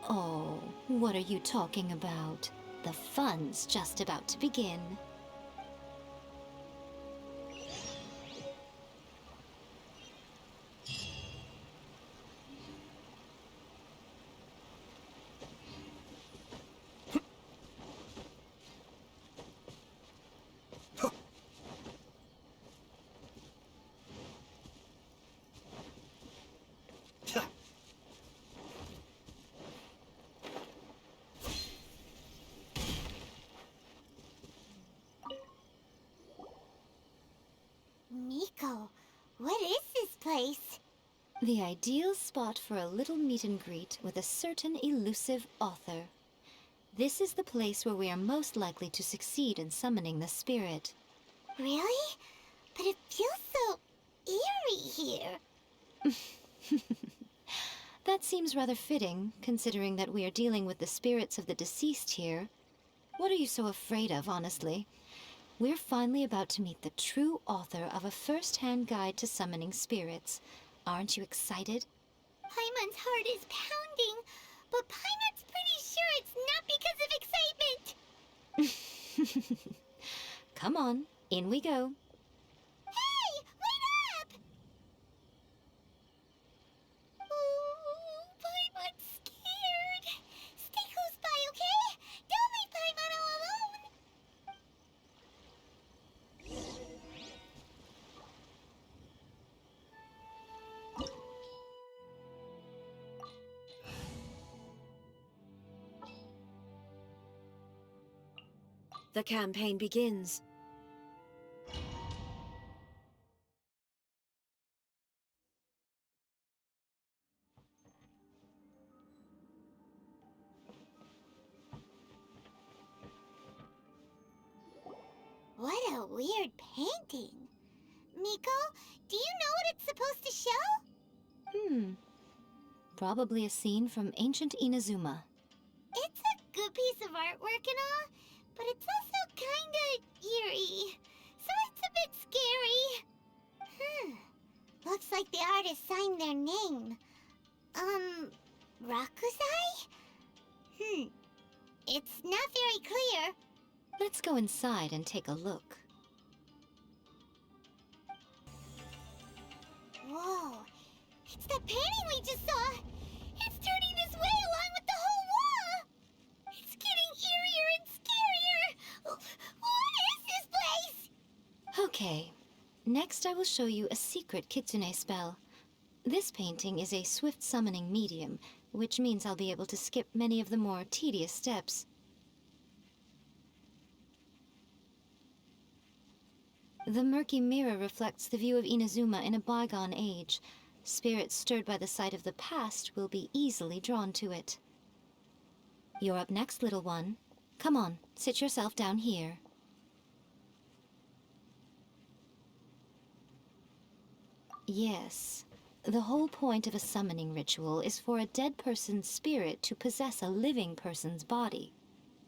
Oh, what are you talking about? The fun's just about to begin. Miko, what is this place? The ideal spot for a little meet and greet with a certain elusive author. This is the place where we are most likely to succeed in summoning the spirit. Really? But it feels so eerie here. That seems rather fitting, considering that we are dealing with the spirits of the deceased here. What are you so afraid of, honestly? We're finally about to meet the true author of a first-hand guide to summoning spirits. Aren't you excited? Paimon's heart is pounding, but Paimon's pretty sure it's not because of excitement. Come on, in we go. Hey, wait up! Oh, Paimon's scared. Stay close by, okay? Don't leave Paimon all alone. The campaign begins. What a weird painting. Miko, do you know what it's supposed to show? Probably a scene from ancient Inazuma. It's a good piece of artwork and all, but it's also kinda eerie. So it's a bit scary. Looks like the artist signed their name. Rakusai? It's not very clear. Let's go inside and take a look. Whoa, it's the painting we just saw. It's turning this way along with the whole wall. It's getting eerier and scarier. What is this place? Okay, next I will show you a secret kitsune spell. This painting is a swift summoning medium, which means I'll be able to skip many of the more tedious steps. The murky mirror reflects the view of Inazuma in a bygone age. Spirits stirred by the sight of the past will be easily drawn to it. You're up next, little one. Come on, sit yourself down here. Yes. The whole point of a summoning ritual is for a dead person's spirit to possess a living person's body.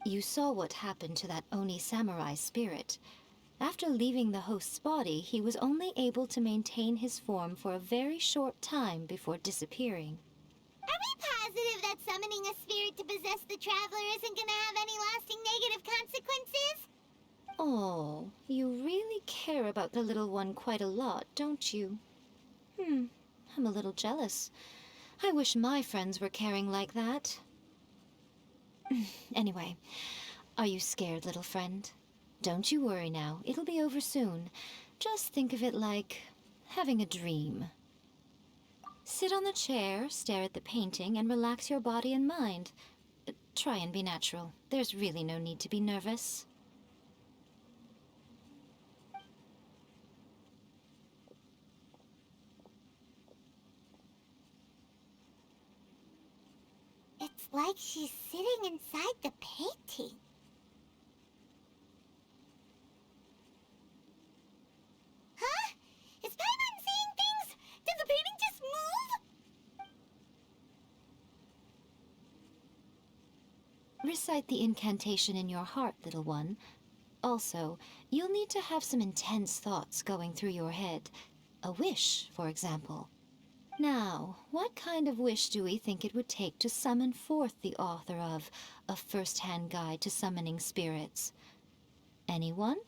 You saw what happened to that Oni samurai spirit. After leaving the host's body, he was only able to maintain his form for a very short time before disappearing. Are we positive that summoning a spirit to possess the traveler isn't gonna have any lasting negative consequences? Oh, you really care about the little one quite a lot, don't you? I'm a little jealous. I wish my friends were caring like that. Anyway, are you scared, little friend? Don't you worry now, it'll be over soon. Just think of it like having a dream. Sit on the chair, stare at the painting, and relax your body and mind. Try and be natural. There's really no need to be nervous. It's like she's sitting inside the painting. Huh? Is Paimon seeing things? Did the painting just move? Recite the incantation in your heart, little one. Also, you'll need to have some intense thoughts going through your head. A wish, for example. Now, what kind of wish do we think it would take to summon forth the author of A First-Hand Guide to Summoning Spirits? Anyone?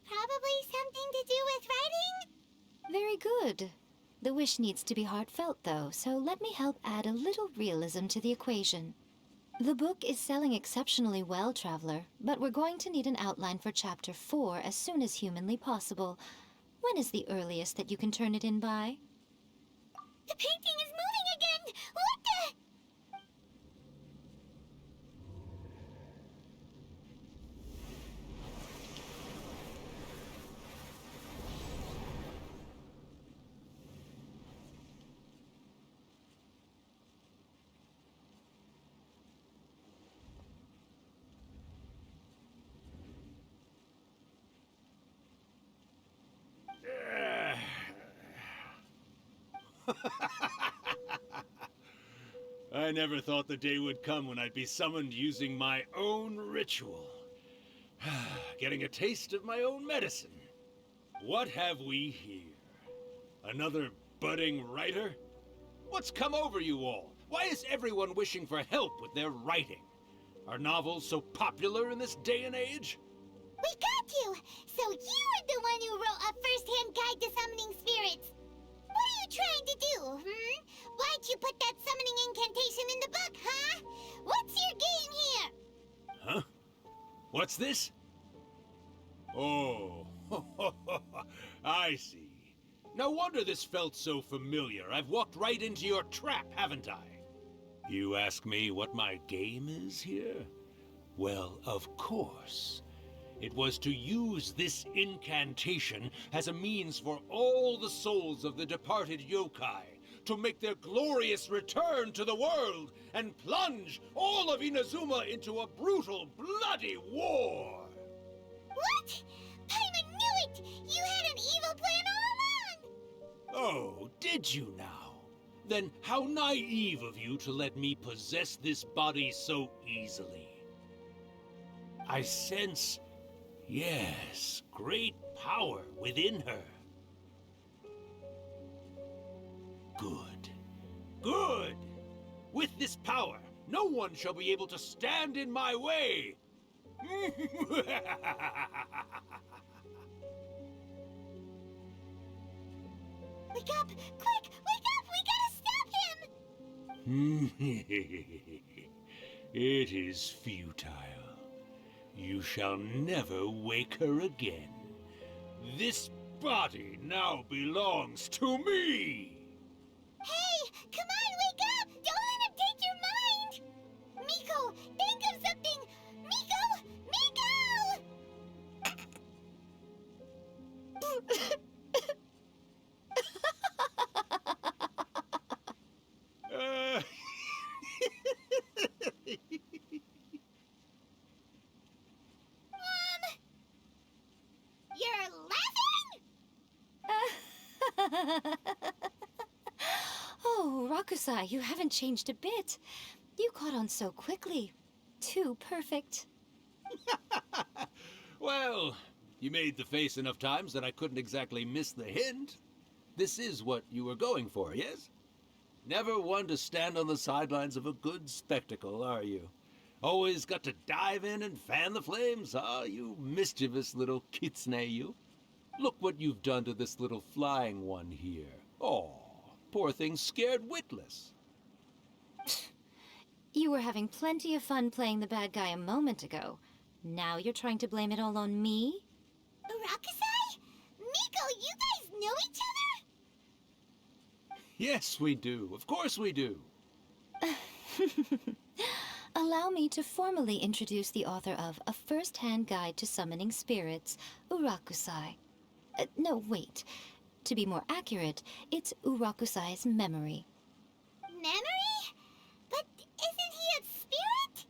Probably something to do with writing? Very good. The wish needs to be heartfelt, though, so let me help add a little realism to the equation. The book is selling exceptionally well, Traveler, but we're going to need an outline for Chapter 4 as soon as humanly possible. When is the earliest that you can turn it in by? The painting is moving again! What the... I never thought the day would come when I'd be summoned using my own ritual. Getting a taste of my own medicine. What have we here? Another budding writer? What's come over you all? Why is everyone wishing for help with their writing? Are novels so popular in this day and age? We got you! So you are the one who wrote A First-Hand Guide to Summoning Spirits! What are you trying to do, Why'd you put that summoning incantation in the book, huh? What's your game here? Huh? What's this? Oh, I see. No wonder this felt so familiar. I've walked right into your trap, haven't I? You ask me what my game is here? Well, of course. It was to use this incantation as a means for all the souls of the departed yokai to make their glorious return to the world and plunge all of Inazuma into a brutal, bloody war! What? Paimon knew it! You had an evil plan all along! Oh, did you now? Then how naive of you to let me possess this body so easily. I sense, yes, great power within her. Good. Good! With this power, no one shall be able to stand in my way! Wake up! Quick! Wake up! We gotta stop him! It is futile. You shall never wake her again. This body now belongs to me! Hey! Come on, wake up! Don't let him take your mind! Miko, think of something! Miko! Miko! You're laughing? Oh, Rakusai, you haven't changed a bit. You caught on so quickly. Too perfect. Well, you made the face enough times that I couldn't exactly miss the hint. This is what you were going for, yes? Never one to stand on the sidelines of a good spectacle, are you? Always got to dive in and fan the flames, huh? You mischievous little kitsune, you. Look what you've done to this little flying one here. Oh, poor thing scared witless. You were having plenty of fun playing the bad guy a moment ago. Now you're trying to blame it all on me? Rakusai? Miko, you guys know each other? Yes, we do. Of course we do. Allow me to formally introduce the author of A First-Hand Guide to Summoning Spirits, Urakusai. No, wait. To be more accurate, it's Urakusai's memory. Memory? But isn't he a spirit?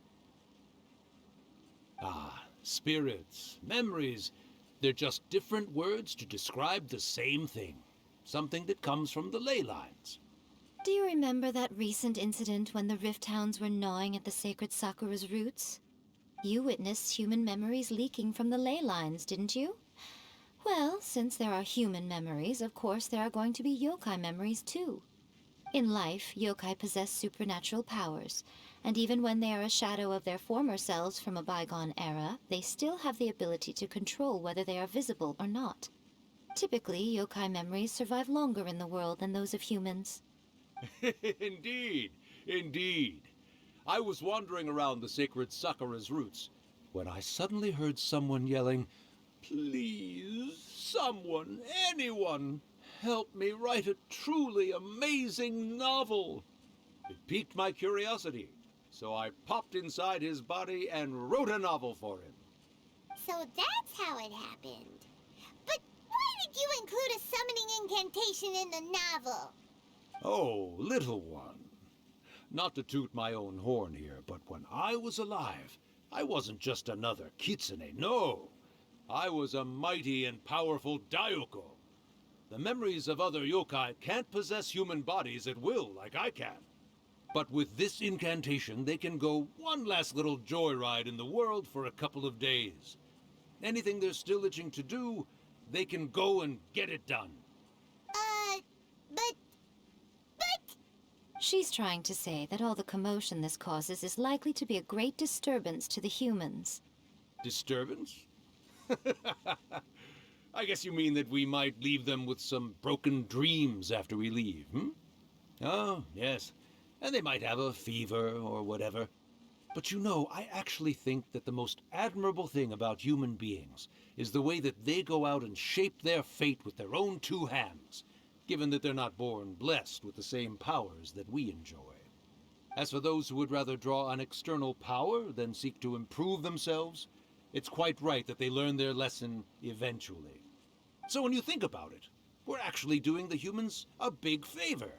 Ah, spirits, memories. They're just different words to describe the same thing. Something that comes from the ley lines. Do you remember that recent incident when the Rift Hounds were gnawing at the sacred Sakura's roots? You witnessed human memories leaking from the ley lines, didn't you? Well, since there are human memories, of course there are going to be yokai memories too. In life, yokai possess supernatural powers, and even when they are a shadow of their former selves from a bygone era, they still have the ability to control whether they are visible or not. Typically, yokai memories survive longer in the world than those of humans. Indeed, indeed. I was wandering around the sacred Sakura's roots when I suddenly heard someone yelling, "Please, someone, anyone, help me write a truly amazing novel." It piqued my curiosity, so I popped inside his body and wrote a novel for him. So that's how it happened. But why did you include a summoning incantation in the novel? Oh, little one. Not to toot my own horn here, but when I was alive, I wasn't just another kitsune, no. I was a mighty and powerful Daiyoko. The memories of other yokai can't possess human bodies at will like I can. But with this incantation, they can go one last little joyride in the world for a couple of days. Anything they're still itching to do, they can go and get it done. But... She's trying to say that all the commotion this causes is likely to be a great disturbance to the humans. Disturbance? I guess you mean that we might leave them with some broken dreams after we leave, hmm? Oh, yes. And they might have a fever or whatever. But you know, I actually think that the most admirable thing about human beings is the way that they go out and shape their fate with their own two hands, given that they're not born blessed with the same powers that we enjoy. As for those who would rather draw on external power than seek to improve themselves, it's quite right that they learn their lesson eventually. So when you think about it, we're actually doing the humans a big favor.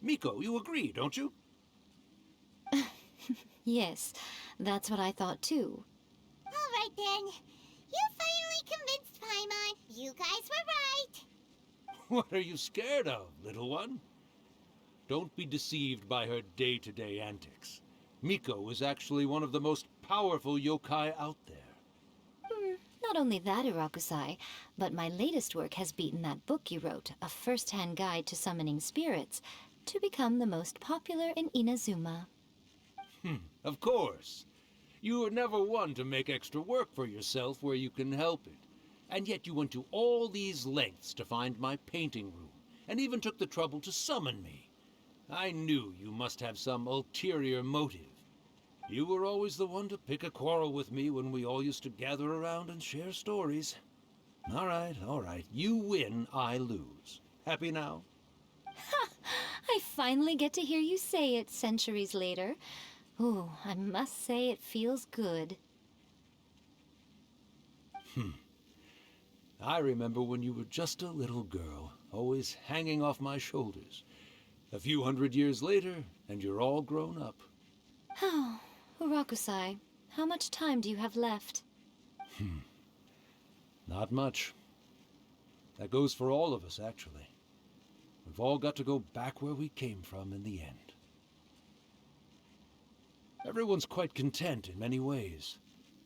Miko, you agree, don't you? Yes, that's what I thought too. all right then. You finally convinced Paimon. You guys were right. What are you scared of, little one? Don't be deceived by her day-to-day antics. Miko is actually one of the most powerful yokai out there. Not only that, Urakusai, but my latest work has beaten that book you wrote, A First-Hand Guide to Summoning Spirits, to become the most popular in Inazuma. Of course. You were never one to make extra work for yourself where you can help it. And yet you went to all these lengths to find my painting room, and even took the trouble to summon me. I knew you must have some ulterior motive. You were always the one to pick a quarrel with me when we all used to gather around and share stories. All right. You win, I lose. Happy now? I finally get to hear you say it centuries later. Ooh, I must say it feels good. I remember when you were just a little girl, always hanging off my shoulders. A few hundred years later, and you're all grown up. Oh, Urakusai, how much time do you have left? Not much. That goes for all of us, actually. We've all got to go back where we came from in the end. Everyone's quite content in many ways,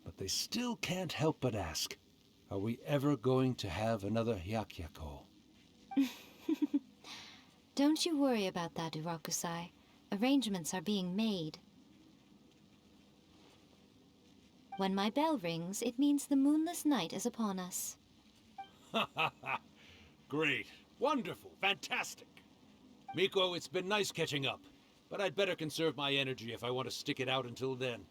but they still can't help but ask, are we ever going to have another Hyakyako? Don't you worry about that, Urakusai. Arrangements are being made. When my bell rings, it means the moonless night is upon us. Ha ha ha! Great, wonderful, fantastic! Miko, it's been nice catching up, but I'd better conserve my energy if I want to stick it out until then.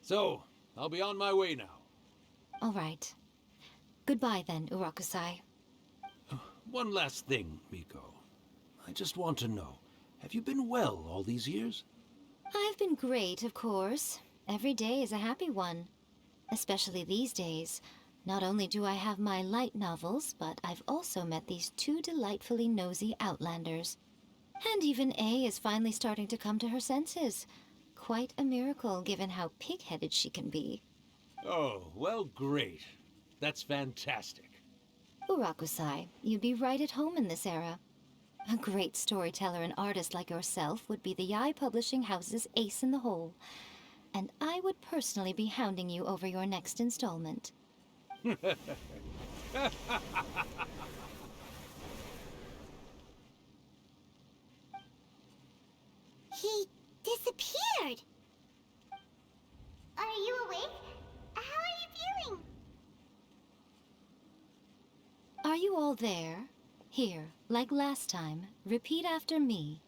So, I'll be on my way now. All right. Goodbye then, Urakusai. One last thing, Miko. I just want to know, have you been well all these years? I've been great, of course. Every day is a happy one. Especially these days. Not only do I have my light novels, but I've also met these two delightfully nosy outlanders. And even A is finally starting to come to her senses. Quite a miracle, given how pig-headed she can be. Oh, well, great. That's fantastic. Urakusai, you'd be right at home in this era. A great storyteller and artist like yourself would be the Yae Publishing House's ace in the hole. And I would personally be hounding you over your next installment. He disappeared. Are you awake? How are you feeling? Are you all there? Here, like last time, repeat after me.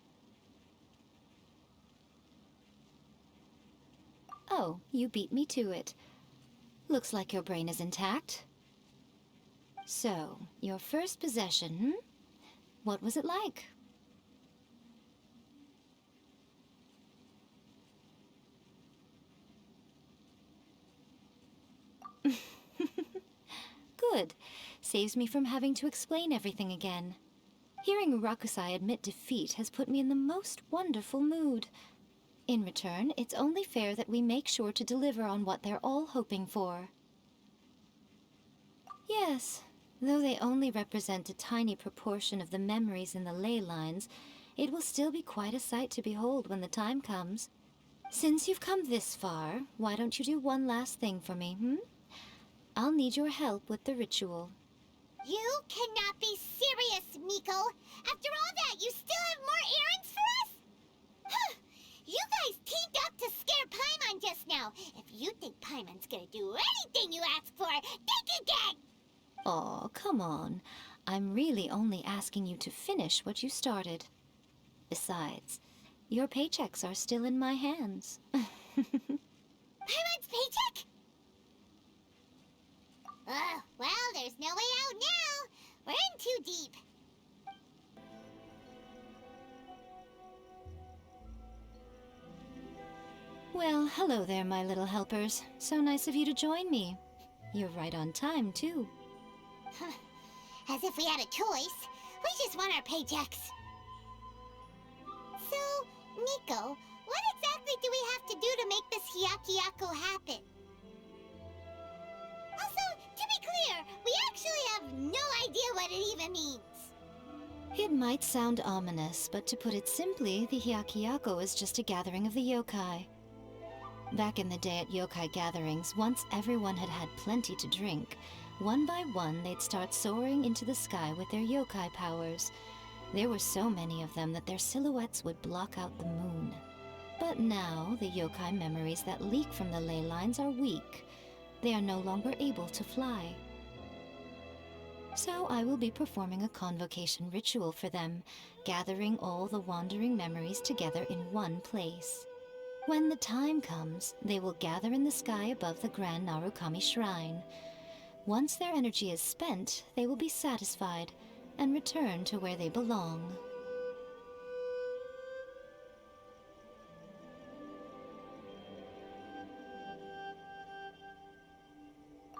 Oh, you beat me to it. Looks like your brain is intact. So, your first possession, hmm? What was it like? Good. Saves me from having to explain everything again. Hearing Urakusai admit defeat has put me in the most wonderful mood. In return, it's only fair that we make sure to deliver on what they're all hoping for. Yes, though they only represent a tiny proportion of the memories in the ley lines, it will still be quite a sight to behold when the time comes. Since you've come this far, why don't you do one last thing for me, hmm? I'll need your help with the ritual. You cannot be serious, Miko. After all that, you still have more errands for us? Huh. You guys teamed up to scare Paimon just now. If you think Paimon's gonna do anything you ask for, think again! Aw, come on. I'm really only asking you to finish what you started. Besides, your paychecks are still in my hands. Paimon's paycheck? Well, there's no way out now. We're in too deep. Well, hello there, my little helpers. So nice of you to join me. You're right on time, too. As if we had a choice. We just want our paychecks. So, Miko, what exactly do we have to do to make this Hyakyako happen? Also, to be clear, we actually have no idea what it even means. It might sound ominous, but to put it simply, the Hyakyako is just a gathering of the yokai. Back in the day at yokai gatherings, once everyone had had plenty to drink, one by one they'd start soaring into the sky with their yokai powers. There were so many of them that their silhouettes would block out the moon. But now, the yokai memories that leak from the ley lines are weak. They are no longer able to fly. So I will be performing a convocation ritual for them, gathering all the wandering memories together in one place. When the time comes, they will gather in the sky above the Grand Narukami Shrine. Once their energy is spent, they will be satisfied and return to where they belong.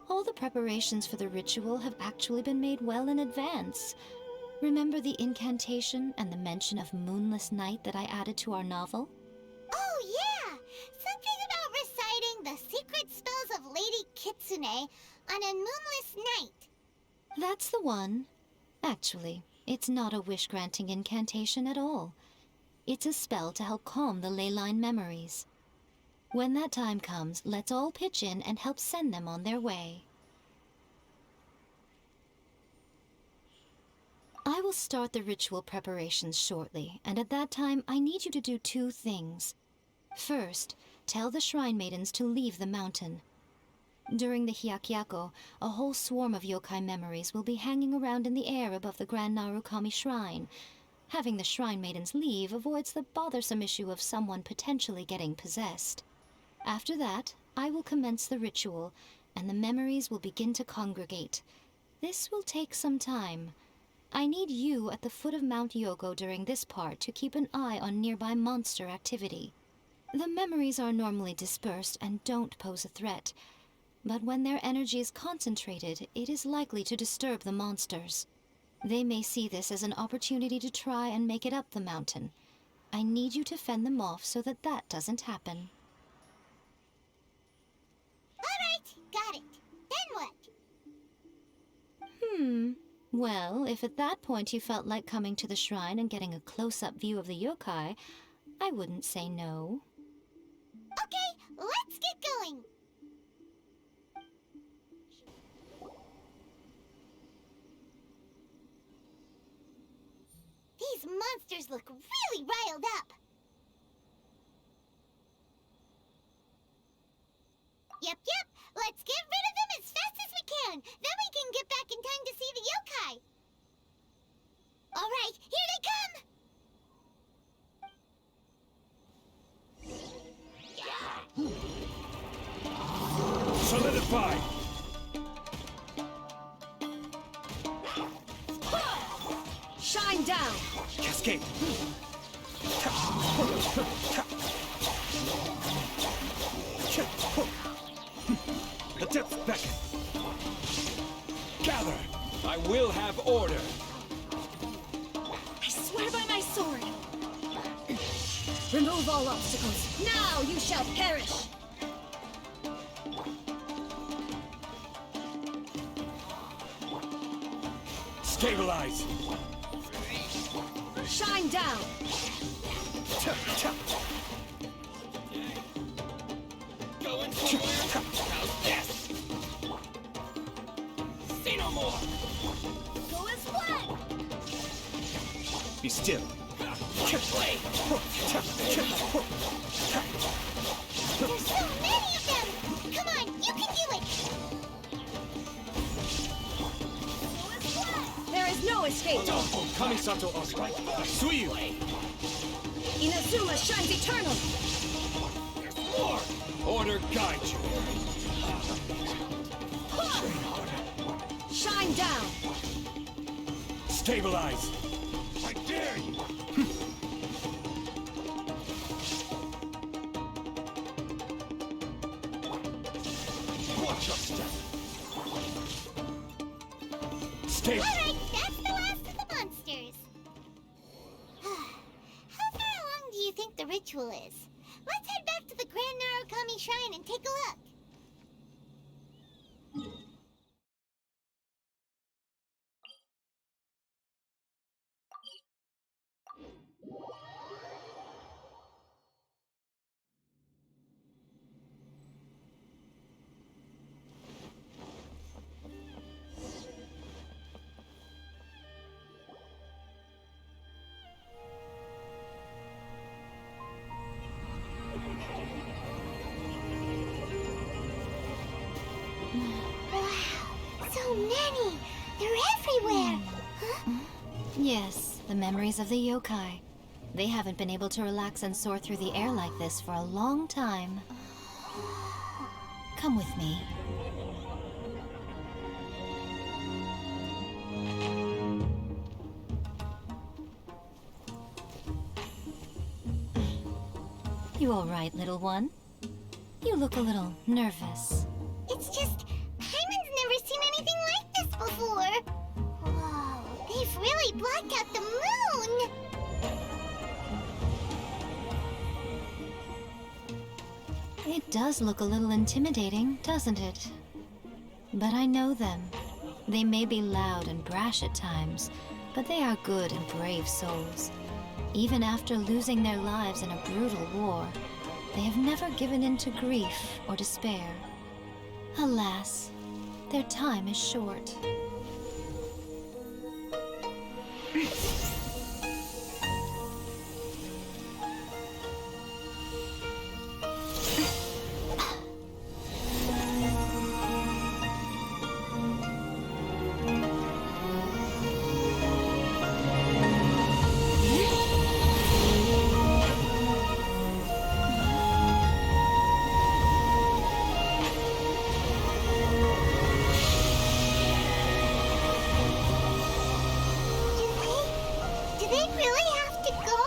All the preparations for the ritual have actually been made well in advance. Remember the incantation and the mention of moonless night that I added to our novel? Oh, yeah! Something about reciting the secret spells of Lady Kitsune on a moonless night. That's the one. Actually, It's not a wish-granting incantation at all. It's a spell to help calm the leyline memories. When that time comes, let's all pitch in and help send them on their way. I will start the ritual preparations shortly, and at that time I need you to do 2 things. First, tell the Shrine Maidens to leave the mountain. During the Hyakyako, a whole swarm of yokai memories will be hanging around in the air above the Grand Narukami Shrine. Having the Shrine Maidens leave avoids the bothersome issue of someone potentially getting possessed. After that, I will commence the ritual, and the memories will begin to congregate. This will take some time. I need you at the foot of Mount Yogo during this part to keep an eye on nearby monster activity. The memories are normally dispersed and don't pose a threat, but when their energy is concentrated, it is likely to disturb the monsters. They may see this as an opportunity to try and make it up the mountain. I need you to fend them off so that that doesn't happen. Alright, got it. Then what? Well, if at that point you felt like coming to the shrine and getting a close-up view of the yokai, I wouldn't say no. Okay, let's get going. These monsters look really riled up. Yep. Let's get rid of them as fast as we can. Then we can get back in time to see the yokai. All right, here they come. Solidify! Shine down! Cascade! The depths beckon! Gather! I will have order! I swear by my sword! Remove all obstacles. Now you shall perish! Stabilize! Shine down! Going somewhere? How's this? Say no more! Go as one. Be still! Wait! There's so many of them. Come on, you can do it. Go as one. There is no escape! Kamisato Oscar! Suyu! Inazuma shines eternal! More! Order guide you! Shine down! Stabilize! I dare you! Watch your step! Stable! Alright, that's the last of the monsters. How far along do you think the ritual is? Let's head back to the Grand Narukami Shrine and take a look. Wow, so many! They're everywhere! Huh? Yes, the memories of the yokai. They haven't been able to relax and soar through the air like this for a long time. Come with me. You all right, little one? You look a little nervous. It's just, Hyman's never seen anything like this before. Whoa, they've really blacked out the moon! It does look a little intimidating, doesn't it? But I know them. They may be loud and brash at times, but they are good and brave souls. Even after losing their lives in a brutal war, they have never given in to grief or despair. Alas, their time is short. Do they really have to go?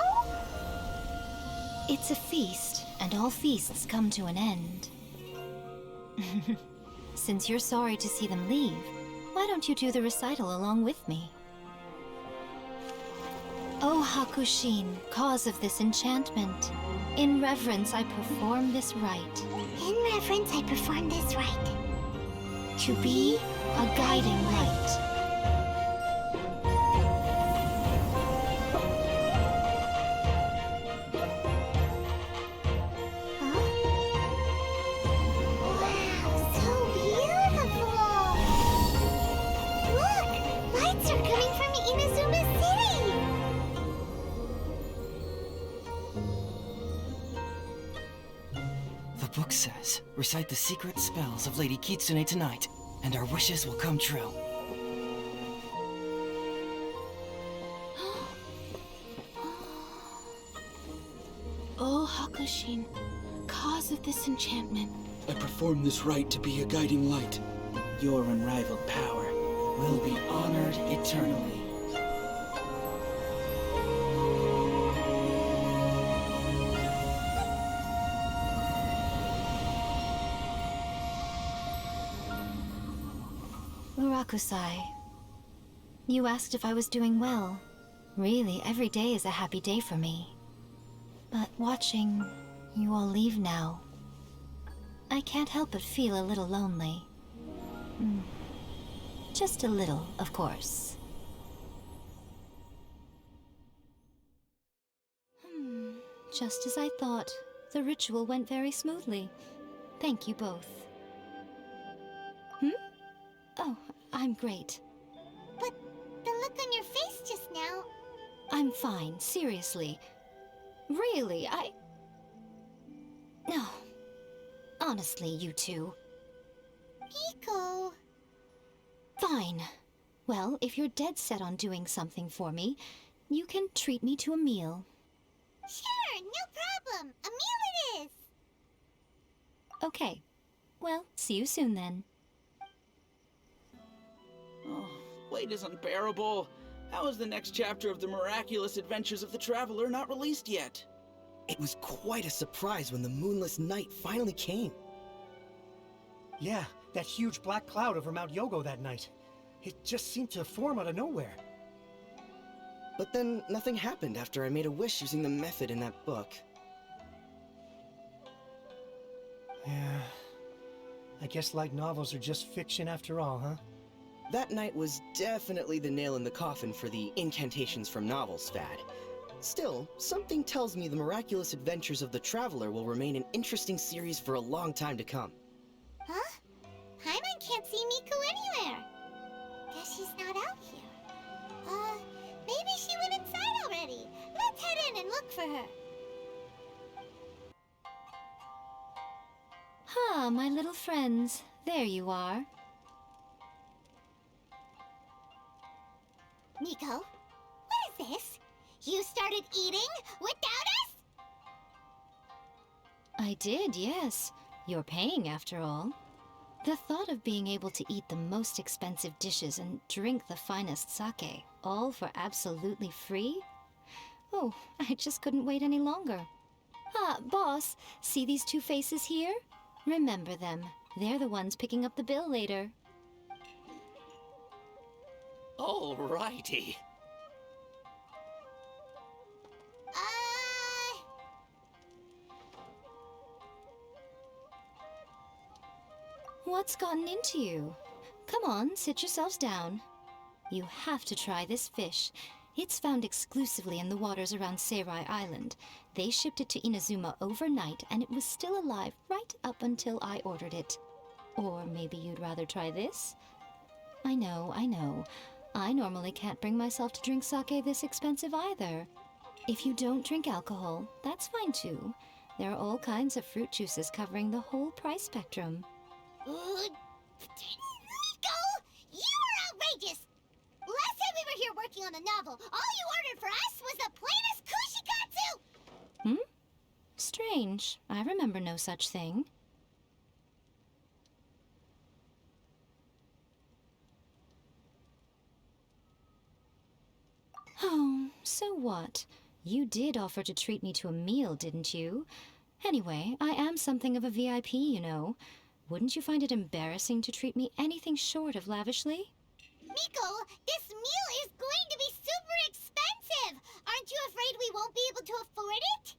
It's a feast, and all feasts come to an end. Since you're sorry to see them leave, why don't you do the recital along with me? O Hakushin, cause of this enchantment, in reverence I perform this rite. In reverence, I perform this rite. To be a guiding light. Wow, so beautiful! Look! Lights are coming from Inazuma City! The book says, recite the secret spells of Lady Kitsune tonight, and our wishes will come true. O Hakushin, cause of this enchantment. I perform this rite to be a guiding light. Your unrivaled power Will be honored eternally. Murakusai, you asked if I was doing well. Really, every day is a happy day for me. But watching you all leave now, I can't help but feel a little lonely. Just a little, of course. Just as I thought, the ritual went very smoothly. Thank you both. Oh, I'm great. But the look on your face just now... I'm fine, seriously. Really, No. Honestly, you two. Miko... Fine. Well, if you're dead set on doing something for me, you can treat me to a meal. Sure, no problem. A meal it is. Okay. Well, see you soon then. Oh, wait is unbearable. How is the next chapter of the miraculous adventures of the Traveler not released yet? It was quite a surprise when the moonless night finally came. Yeah, that huge black cloud over Mount Yogo that night. It just seemed to form out of nowhere. But then nothing happened after I made a wish using the method in that book. Yeah. I guess light novels are just fiction after all, huh? That night was definitely the nail in the coffin for the incantations from novels fad. Still, something tells me the miraculous adventures of the Traveler will remain an interesting series for a long time to come. Huh? Paimon can't see Miko anywhere. Guess she's not out here. Maybe she went inside already. Let's head in and look for her. Ah, my little friends. There you are. Miko, what is this? You started eating without us? I did, yes. You're paying, after all. The thought of being able to eat the most expensive dishes and drink the finest sake, all for absolutely free? Oh, I just couldn't wait any longer. Ah, boss, see these two faces here? Remember them. They're the ones picking up the bill later. Alrighty. What's gotten into you? Come on, sit yourselves down. You have to try this fish. It's found exclusively in the waters around Seirai Island. They shipped it to Inazuma overnight, and it was still alive right up until I ordered it. Or maybe you'd rather try this? I know. I normally can't bring myself to drink sake this expensive either. If you don't drink alcohol, that's fine too. There are all kinds of fruit juices covering the whole price spectrum. Miko! You are outrageous! Last time we were here working on the novel, all you ordered for us was the plainest kushikatsu! Strange. I remember no such thing. Oh, so what? You did offer to treat me to a meal, didn't you? Anyway, I am something of a VIP, you know. Wouldn't you find it embarrassing to treat me anything short of lavishly? Miko, this meal is going to be super expensive! Aren't you afraid we won't be able to afford it?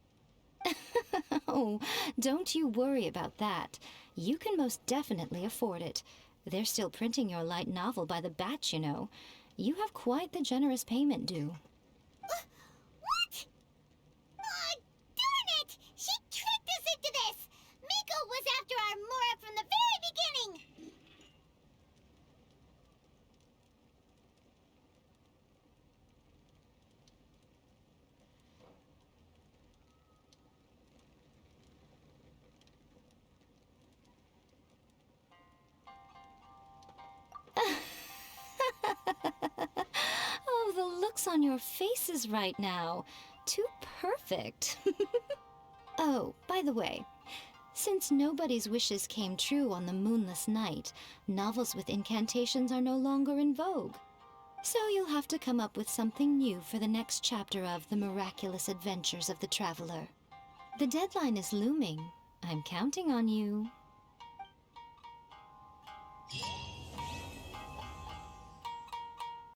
Oh, don't you worry about that. You can most definitely afford it. They're still printing your light novel by the batch, you know. You have quite the generous payment due. What? Darn it! She tricked us into this! Miko was after our Mora from the very beginning! Oh, the looks on your faces right now. Too perfect. Oh, by the way, since nobody's wishes came true on the moonless night, novels with incantations are no longer in vogue. So you'll have to come up with something new for the next chapter of The Miraculous Adventures of the Traveler. The deadline is looming. I'm counting on you.